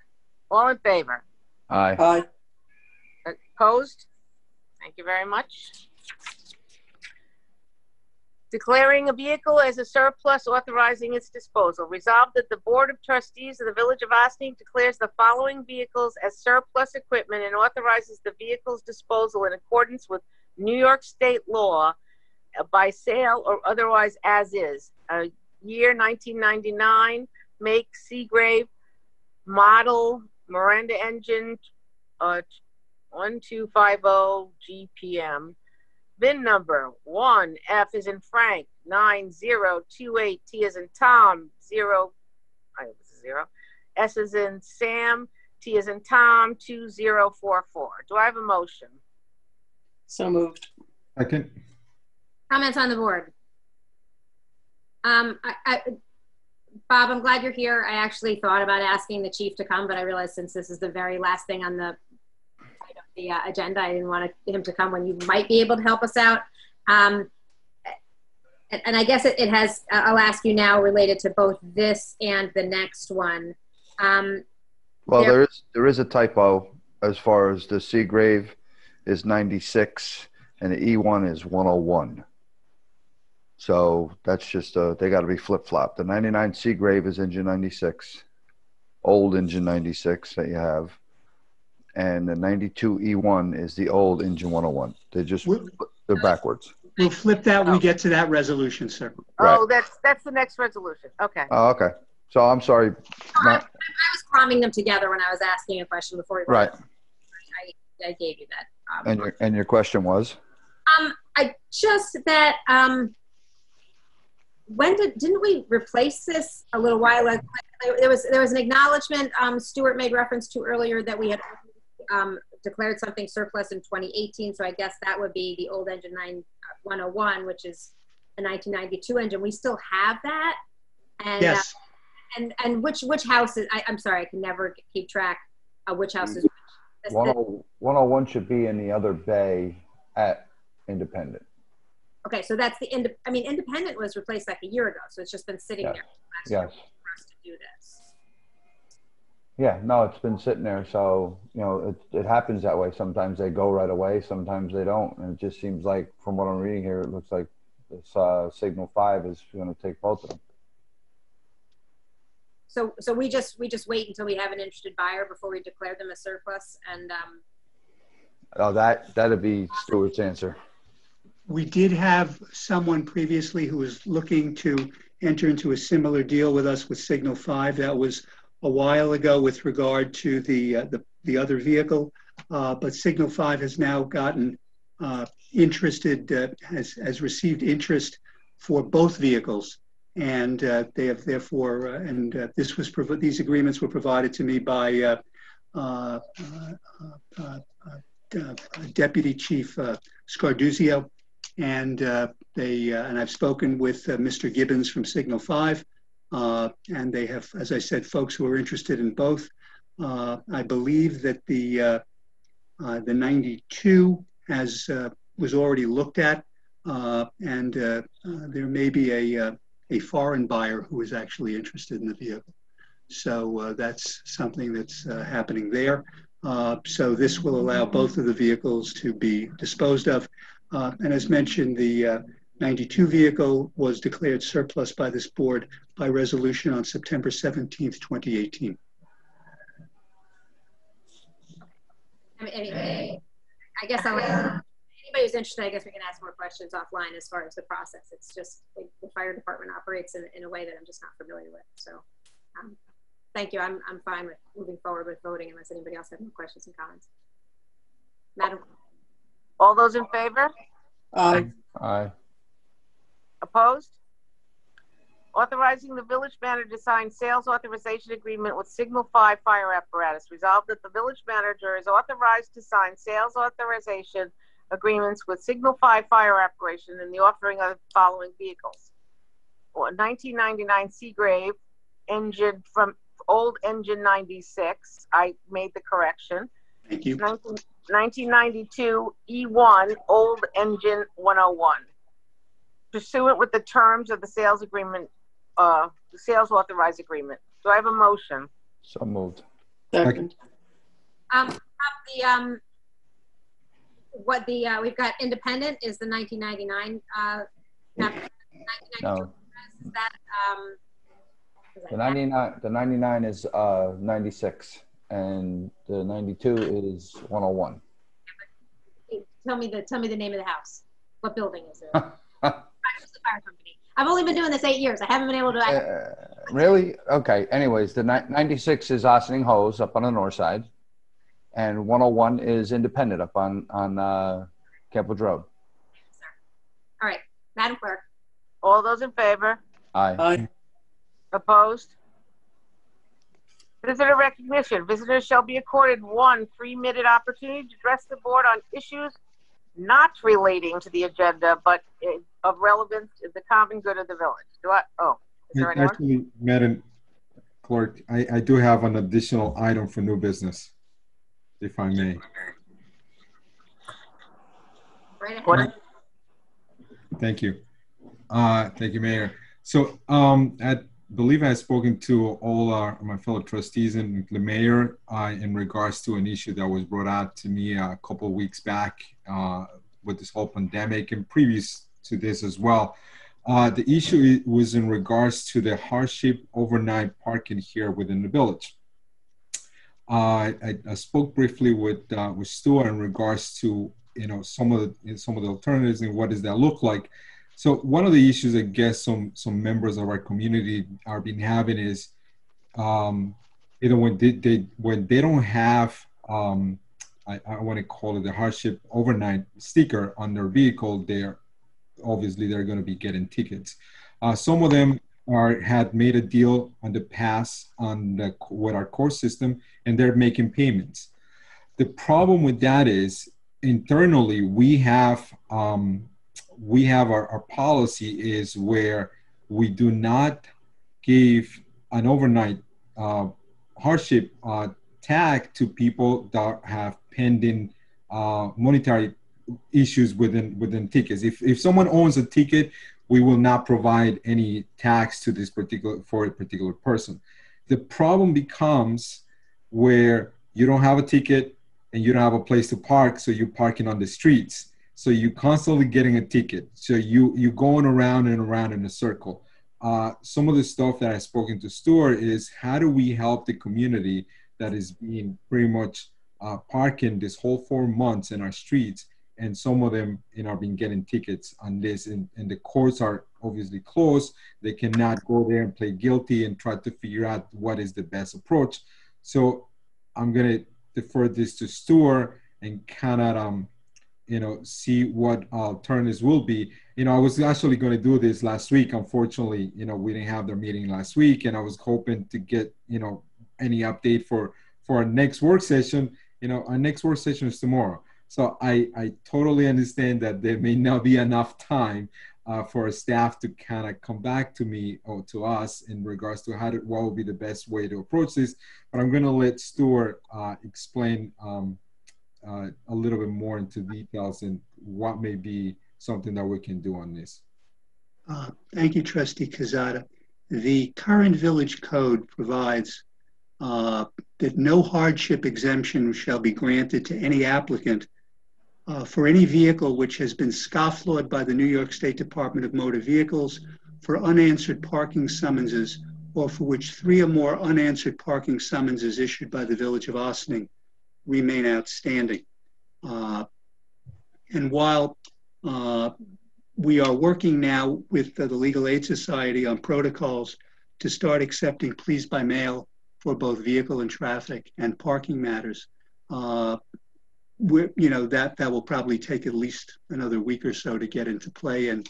All in favor? Aye. Aye. Opposed? Thank you very much. Declaring a vehicle as a surplus, authorizing its disposal. Resolved that the Board of Trustees of the Village of Austin declares the following vehicles as surplus equipment and authorizes the vehicle's disposal in accordance with New York State law by sale or otherwise as is. Year 1999, make Seagrave, model Miranda engine 1250 GPM. VIN number 1, F as in Frank, 9028, T as in Tom, 0, S as in Sam, T as in Tom, 2044. Do I have a motion? So moved. Second. Comments on the board? Bob, I'm glad you're here. I actually thought about asking the chief to come, but I realized since this is the very last thing on the agenda, I didn't want him to come when you might be able to help us out. And I guess it has, I'll ask you now, related to both this and the next one. Well, there is a typo as far as the Seagrave is 96 and the E1 is 101. So that's just, they got to be flip-flopped. The 99 Seagrave is engine 96, old engine 96 that you have. And the 92 E1 is the old engine 101. They're backwards. We'll flip that when we get to that resolution, sir. Oh, that's the next resolution. Okay. Oh, okay. So I'm sorry. I was cramming them together when I was asking a question before. Right. I gave you that And your question was? I just that didn't we replace this a little while ago? There was an acknowledgement Stuart made reference to earlier that we had declared something surplus in 2018. So I guess that would be the old engine 9101, which is a 1992 engine. We still have that. And, yes. And which house is, I'm sorry, I can never keep track of which house is which. 101 should be in the other bay at Independent. Okay, so that's Independent was replaced like a year ago, so it's just been sitting there last year for us to do this. Yeah, no, it's been sitting there, so it happens that way. Sometimes they go right away, sometimes they don't, and it just seems like, from what I'm reading here, it looks like this Signal 5 is going to take both of them. So we just wait until we have an interested buyer before we declare them as surplus, and oh, that'd be Stuart's answer. We did have someone previously who was looking to enter into a similar deal with us with Signal 5. That was a while ago with regard to the other vehicle, but Signal 5 has now gotten interested, has received interest for both vehicles, and they have therefore, these agreements were provided to me by Deputy Chief Scarduzio. And I've spoken with Mr. Gibbons from Signal 5, and they have, as I said, folks who are interested in both. I believe that the 92 was already looked at, and there may be a foreign buyer who is actually interested in the vehicle. So that's something that's happening there. So this will allow both of the vehicles to be disposed of. And as mentioned, the 92 vehicle was declared surplus by this board by resolution on September 17th, 2018. I guess anybody who's interested, I guess we can ask more questions offline as far as the process. It's just the fire department operates in a way that I'm just not familiar with. So thank you. I'm fine with moving forward with voting unless anybody else has any questions and comments. Madam. All those in favor? Aye. Aye. Opposed? Authorizing the village manager to sign sales authorization agreement with Signal 5 Fire Apparatus. Resolved that the village manager is authorized to sign sales authorization agreements with Signal 5 Fire Apparatus in the offering of the following vehicles. 1999 Seagrave engine from old engine 96. I made the correction. Thank you. 1992 E1 old engine 101. Pursuant with the terms of the sales agreement, the sales authorized agreement. Do I have a motion? So moved. Second. We've got Independent is the 1999. No. Is that the 99 is 96, and the 92 is 101. Tell me the name of the house. What building is it? Fire company. I've only been doing this 8 years. I haven't been able to. Really? Okay. Anyways, the 96 is Ossining Hose up on the north side, and 101 is Independent up on Campbell Road. Yes, sir. All right, Madam Clerk. All those in favor? Aye. Aye. Opposed? Visitor recognition. Visitors shall be accorded 1 3-minute opportunity to address the board on issues not relating to the agenda, but of relevance to the common good of the village. Is there anyone? Actually, Madam Clerk, I do have an additional item for new business, if I may. Right ahead. Thank you. Thank you, Mayor. So I believe I've spoken to all my fellow trustees and the mayor in regards to an issue that was brought out to me a couple of weeks back with this whole pandemic, and previous to this as well. The issue was in regards to the hardship overnight parking here within the village. I spoke briefly with Stuart in regards to some of the alternatives and what does that look like. So one of the issues I guess some members of our community are been having is when they don't have I want to call it the hardship overnight sticker on their vehicle, they're going to be getting tickets. Some of them had made a deal on the past with our court system, and they're making payments. The problem with that is internally we have our policy is where we do not give an overnight hardship tag to people that have pending monetary issues within tickets. If someone owns a ticket, we will not provide any tax to for a particular person. The problem becomes where you don't have a ticket and you don't have a place to park, so you're parking on the streets. So you're constantly getting a ticket. So you're going around and around in a circle. Some of the stuff that I've spoken to Stuart is how do we help the community that is being pretty much parking this whole 4 months in our streets, and some of them are being getting tickets on this, and the courts are obviously closed. They cannot go there and play guilty and try to figure out what is the best approach. So I'm going to defer this to Stuart and kind of see what alternatives will be. I was actually going to do this last week. Unfortunately, we didn't have their meeting last week, and I was hoping to get any update for our next work session. Our next work session is tomorrow. So I totally understand that there may not be enough time for staff to kind of come back to me or to us in regards to what would be the best way to approach this. But I'm going to let Stuart explain a little bit more into details and what may be something that we can do on this. Thank you, Trustee Quezada. The current village code provides that no hardship exemption shall be granted to any applicant for any vehicle which has been scofflawed by the New York State Department of Motor Vehicles for unanswered parking summonses, or for which 3 or more unanswered parking summonses issued by the Village of Ossining remain outstanding. And while we are working now with the Legal Aid Society on protocols to start accepting pleas by mail for both vehicle and traffic and parking matters, that will probably take at least another week or so to get into play, and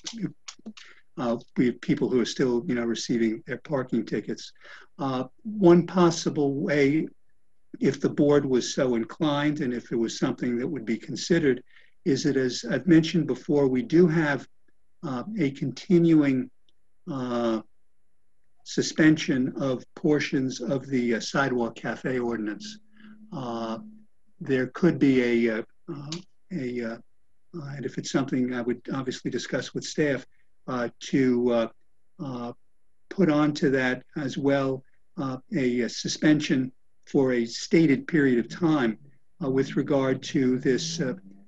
we have people who are still receiving their parking tickets. One possible way, if the board was so inclined and if it was something that would be considered, is that, as I've mentioned before, we do have a continuing suspension of portions of the sidewalk cafe ordinance. There could be and if it's something I would obviously discuss with staff, to put onto that as well a suspension for a stated period of time with regard to this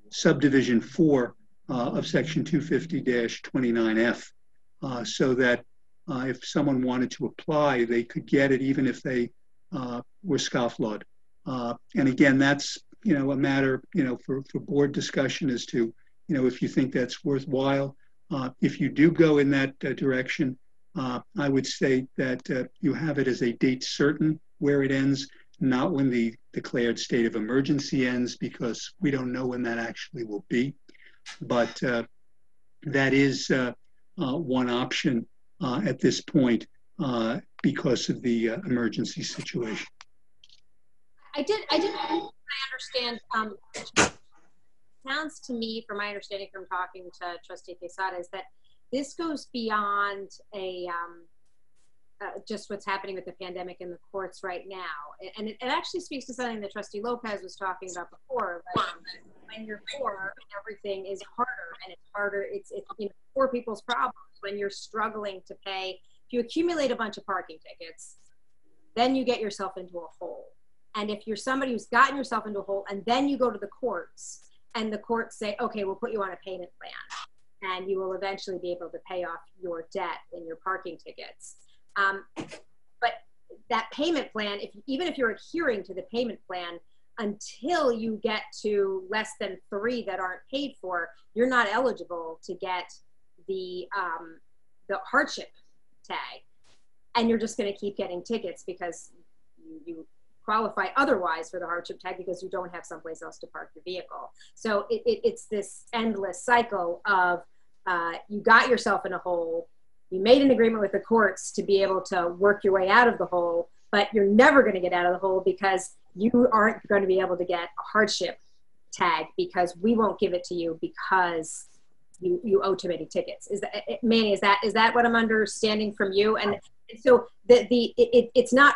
subdivision 4 of section 250-29F, so that if someone wanted to apply, they could get it even if they were scofflawed. And again, that's a matter for board discussion as to if you think that's worthwhile. If you do go in that direction, I would say that you have it as a date certain where it ends, not when the declared state of emergency ends, because we don't know when that actually will be. But that is one option at this point because of the emergency situation. I understand. Sounds to me, from my understanding from talking to Trustee Quezada, is that this goes beyond just what's happening with the pandemic in the courts right now. And it actually speaks to something that Trustee Lopez was talking about before. Like, when you're poor, everything is harder, and it's harder. It's poor people's problems when you're struggling to pay. If you accumulate a bunch of parking tickets, then you get yourself into a hole. And if you're somebody who's gotten yourself into a hole and then you go to the courts and the courts say, okay, we'll put you on a payment plan and you will eventually be able to pay off your debt and your parking tickets. But that payment plan, even if you're adhering to the payment plan, until you get to less than 3 that aren't paid for, you're not eligible to get the hardship tag. And you're just going to keep getting tickets because you qualify otherwise for the hardship tag because you don't have someplace else to park your vehicle. So it's this endless cycle of you got yourself in a hole, you made an agreement with the courts to be able to work your way out of the hole, but you're never going to get out of the hole because you aren't going to be able to get a hardship tag because we won't give it to you because you owe too many tickets. Is that, Manny, is that what I'm understanding from you? And so it's not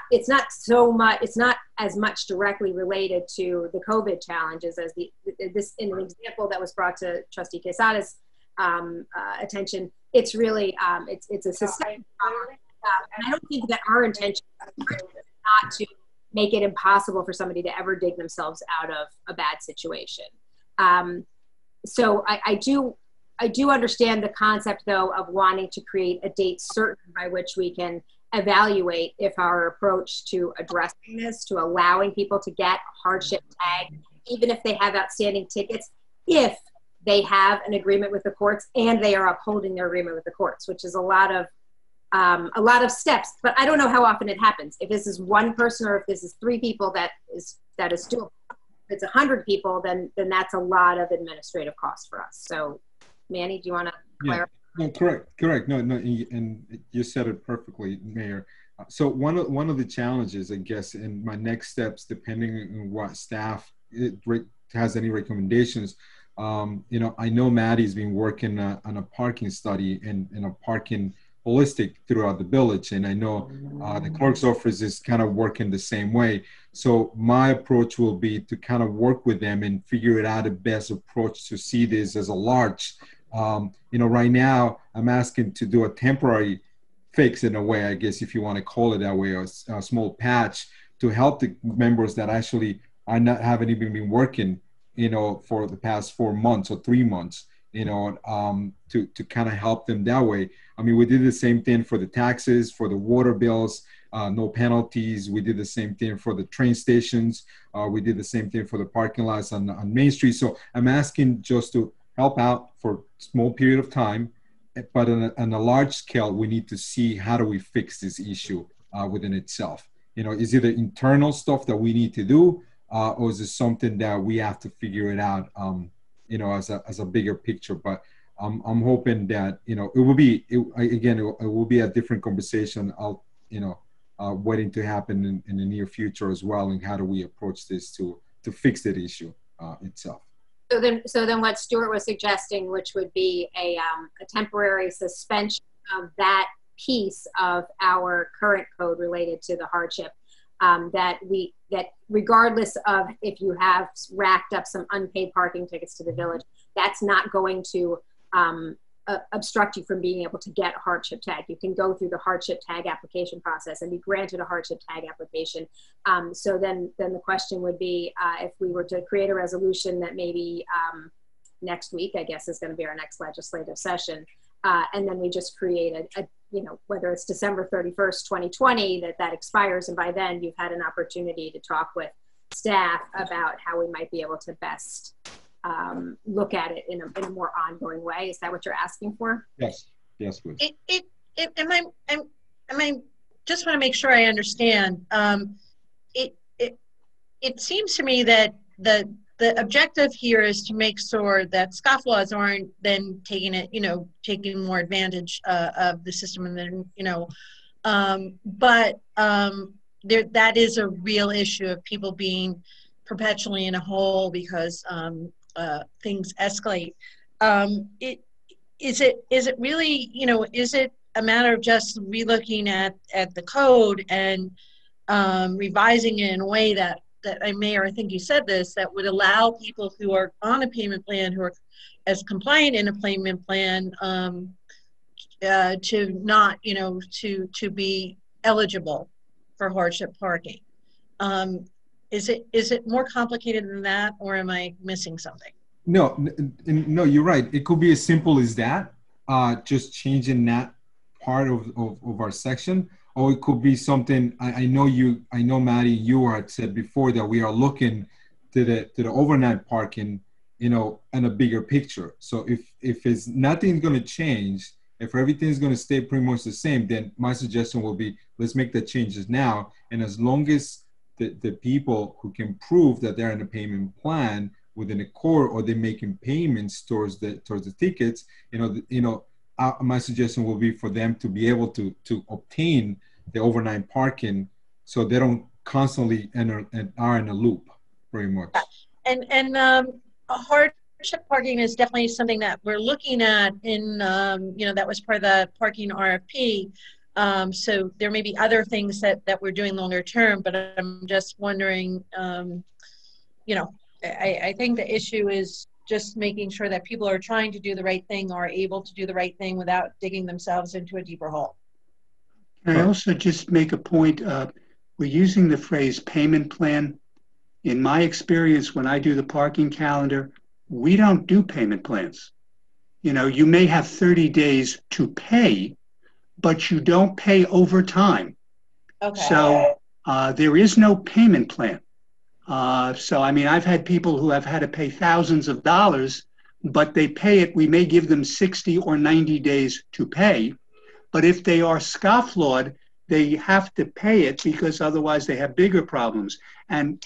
as much directly related to the COVID challenges as this in an example that was brought to Trustee Quesada's attention. It's really it's a systemic problem, and I don't think that our intention is not to make it impossible for somebody to ever dig themselves out of a bad situation. So I do understand the concept, though, of wanting to create a date certain by which we can evaluate if our approach to addressing this, to allowing people to get a hardship tag, even if they have outstanding tickets, if they have an agreement with the courts and they are upholding their agreement with the courts, which is a lot of steps. But I don't know how often it happens. If this is one person or if this is 3 people, that is doable. If it's 100 people, then that's a lot of administrative costs for us. So, Manny, do you want to clarify? No, correct. No, and you said it perfectly, Mayor. So one of the challenges, I guess, in my next steps, depending on what staff has any recommendations, I know Maddie's been working on a parking study and a parking holistic throughout the village, and I know the clerk's office is kind of working the same way. So my approach will be to kind of work with them and figure it out the best approach to see this as a large. Right now I'm asking to do a temporary fix in a way, I guess, if you want to call it that way, a small patch to help the members that actually haven't even been working, for the past 4 months or 3 months, to kind of help them that way. I mean, we did the same thing for the taxes, for the water bills, no penalties. We did the same thing for the train stations. We did the same thing for the parking lots on Main Street. So I'm asking just to help out for a small period of time, but on a large scale, we need to see how do we fix this issue within itself. Is it the internal stuff that we need to do, or is it something that we have to figure it out, as a bigger picture? But I'm hoping that it will be it will be a different conversation. Waiting to happen in the near future as well, and how do we approach this to fix that issue itself. So then what Stuart was suggesting, which would be a temporary suspension of that piece of our current code related to the hardship, that regardless of if you have racked up some unpaid parking tickets to the village, that's not going to obstruct you from being able to get a hardship tag. You can go through the hardship tag application process and be granted a hardship tag application. So then the question would be, if we were to create a resolution that maybe next week, I guess, is going to be our next legislative session, and then we just create a whether it's December 31st, 2020, that expires, and by then you've had an opportunity to talk with staff about how we might be able to best look at it in a more ongoing way. Is that what you're asking for? Yes, please. I just want to make sure I understand. It seems to me that the objective here is to make sure that scofflaws aren't then taking more advantage of the system, and then that is a real issue of people being perpetually in a hole because things escalate. Is it really, is it a matter of just relooking at the code and revising it in a way that Mayor, I think you said this, that would allow people who are on a payment plan, who are as compliant in a payment plan, to not, to be eligible for hardship parking? Is it more complicated than that, or am I missing something? No, you're right. It could be as simple as that, just changing that part of our section, or it could be something. I know Maddie, you had said before that we are looking to the overnight parking, in a bigger picture. So if it's nothing's going to change, if everything's going to stay pretty much the same, then my suggestion will be let's make the changes now, and as long as the people who can prove that they're in a payment plan within a court, or they're making payments towards the tickets, my suggestion will be for them to be able to obtain the overnight parking, so they don't constantly are in a loop, very much. And hardship parking is definitely something that we're looking at in, that was part of the parking RFP. So there may be other things that we're doing longer term, but I'm just wondering, I think the issue is just making sure that people are trying to do the right thing, or are able to do the right thing without digging themselves into a deeper hole. Can I also just make a point? We're using the phrase payment plan. In my experience, when I do the parking calendar, we don't do payment plans. You may have 30 days to pay, but you don't pay over time. Okay. So there is no payment plan. So, I've had people who have had to pay thousands of dollars, but they pay it. We may give them 60 or 90 days to pay. But if they are scofflawed, they have to pay it, because otherwise they have bigger problems. And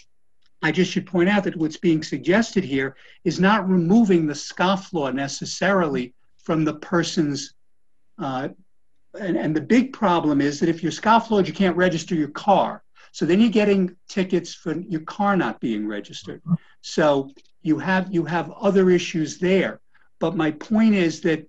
I just should point out that what's being suggested here is not removing the scofflaw necessarily from the person's, and the big problem is that if you're scofflawed, you can't register your car. So then you're getting tickets for your car not being registered. So you have other issues there. But my point is that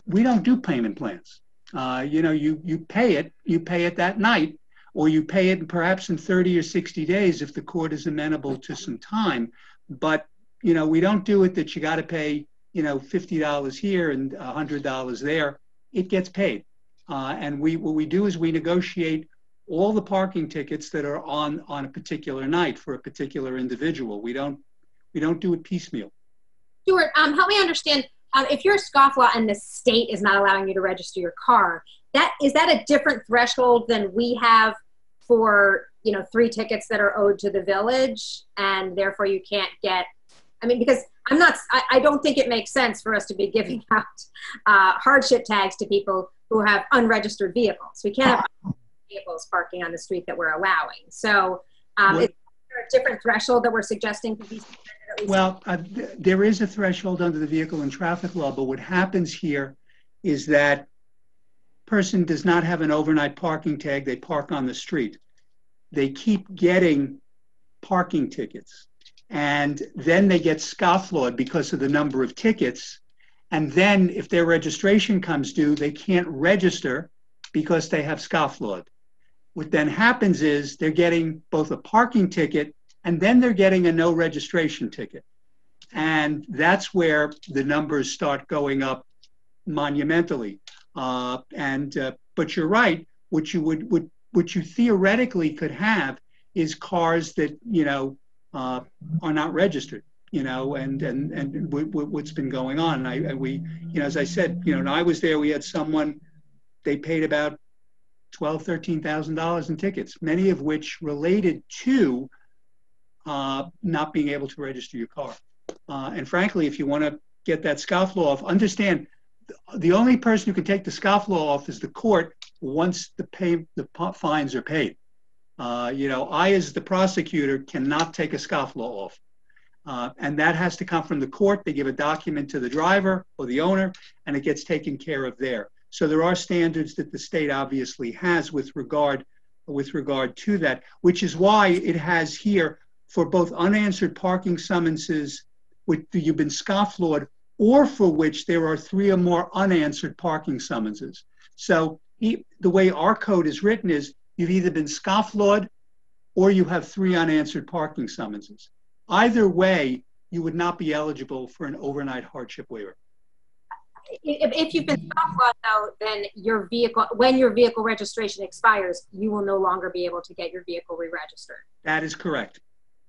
we don't do payment plans. You pay it that night, or you pay it perhaps in 30 or 60 days if the court is amenable to some time. But we don't do it that you got to pay $50 here and $100 there. It gets paid, and what we do is we negotiate all the parking tickets that are on a particular night for a particular individual. We don't do it piecemeal. Stuart, help me understand. If you're a scofflaw and the state is not allowing you to register your car, is that a different threshold than we have for 3 tickets that are owed to the village, and therefore you can't get? Because I don't think it makes sense for us to be giving out hardship tags to people who have unregistered vehicles. We can't have vehicles parking on the street that we're allowing. So is there a different threshold that we're suggesting to be? Well, there is a threshold under the vehicle and traffic law, but what happens here is that person does not have an overnight parking tag. They park on the street. They keep getting parking tickets, and then they get scofflawed because of the number of tickets. And then if their registration comes due, they can't register because they have scofflawed. What then happens is they're getting both a parking ticket, and then they're getting a no registration ticket. And that's where the numbers start going up monumentally. But you're right, what you theoretically could have is cars that, are not registered, and what's been going on. As I said, I was there, we had someone, they paid about $12,000, $13,000 in tickets, many of which related to not being able to register your car. And frankly, if you want to get that scofflaw off, understand the only person who can take the scofflaw off is the court once the fines are paid. I, as the prosecutor, cannot take a scofflaw off. And that has to come from the court. They give a document to the driver or the owner, and it gets taken care of there. So there are standards that the state obviously has with regard to that, which is why it has here for both unanswered parking summonses which you've been scofflawed, or for which there are 3 or more unanswered parking summonses. So the way our code is written is you've either been scofflawed or you have 3 unanswered parking summonses. Either way, you would not be eligible for an overnight hardship waiver. If you've been scofflawed, though, then when your vehicle registration expires, you will no longer be able to get your vehicle re-registered. That is correct.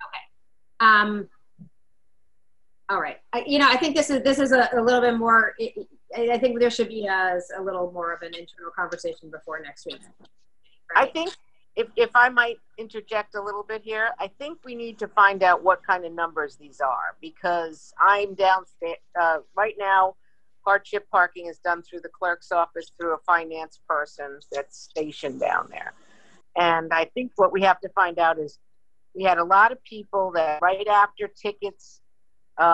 Okay. All right. I think this is a little bit more. I think there should be a little more of an internal conversation before next week. Right? I think if I might interject a little bit here, I think we need to find out what kind of numbers these are, because I'm downstairs right now. Hardship parking is done through the clerk's office through a finance person that's stationed down there. And I think what we have to find out is we had a lot of people that right after tickets, we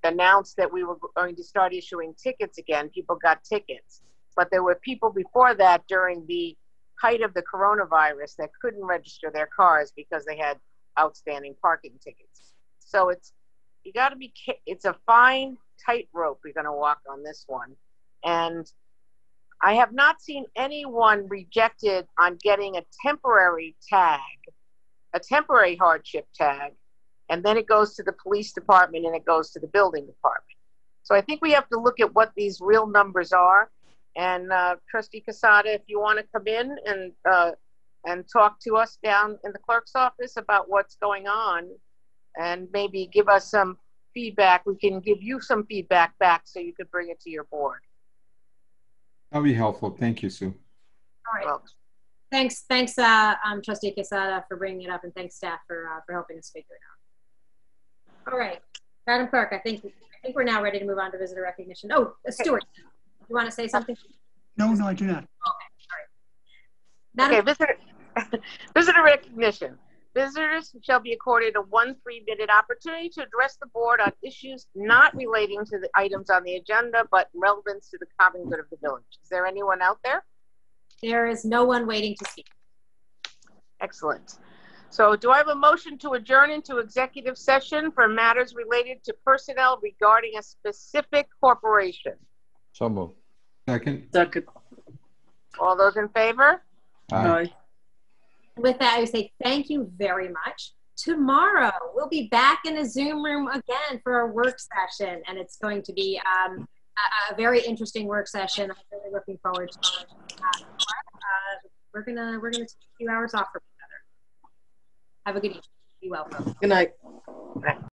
announced that we were going to start issuing tickets again. People got tickets. But there were people before that during the height of the coronavirus that couldn't register their cars because they had outstanding parking tickets. So it's a fine tightrope we're going to walk on this one. And I have not seen anyone rejected on getting a temporary tag, a temporary hardship tag, and then it goes to the police department and it goes to the building department. So I think we have to look at what these real numbers are. And Trustee Quesada, if you want to come in and talk to us down in the clerk's office about what's going on and maybe give us some feedback, we can give you some feedback back so you could bring it to your board. That'll be helpful. Thank you, Sue. All right. Well, Thanks, Trustee Quesada, for bringing it up, and thanks, staff, for helping us figure it out. All right, Madam Clerk, I think we're now ready to move on to visitor recognition. Oh, Stuart, you want to say something? No, I do not. Okay, all right. Visitor recognition. Visitors shall be accorded a 3-minute opportunity to address the board on issues not relating to the items on the agenda, but relevance to the common good of the village. Is there anyone out there? There is no one waiting to speak. Excellent. So do I have a motion to adjourn into executive session for matters related to personnel regarding a specific corporation? So moved. Second. All those in favor? Aye. With that, I would say thank you very much. Tomorrow, we'll be back in a Zoom room again for our work session, and it's going to be a very interesting work session. I'm really looking forward to it. We're gonna take a few hours off from each other. Have a good evening. Be well, folks. Good night.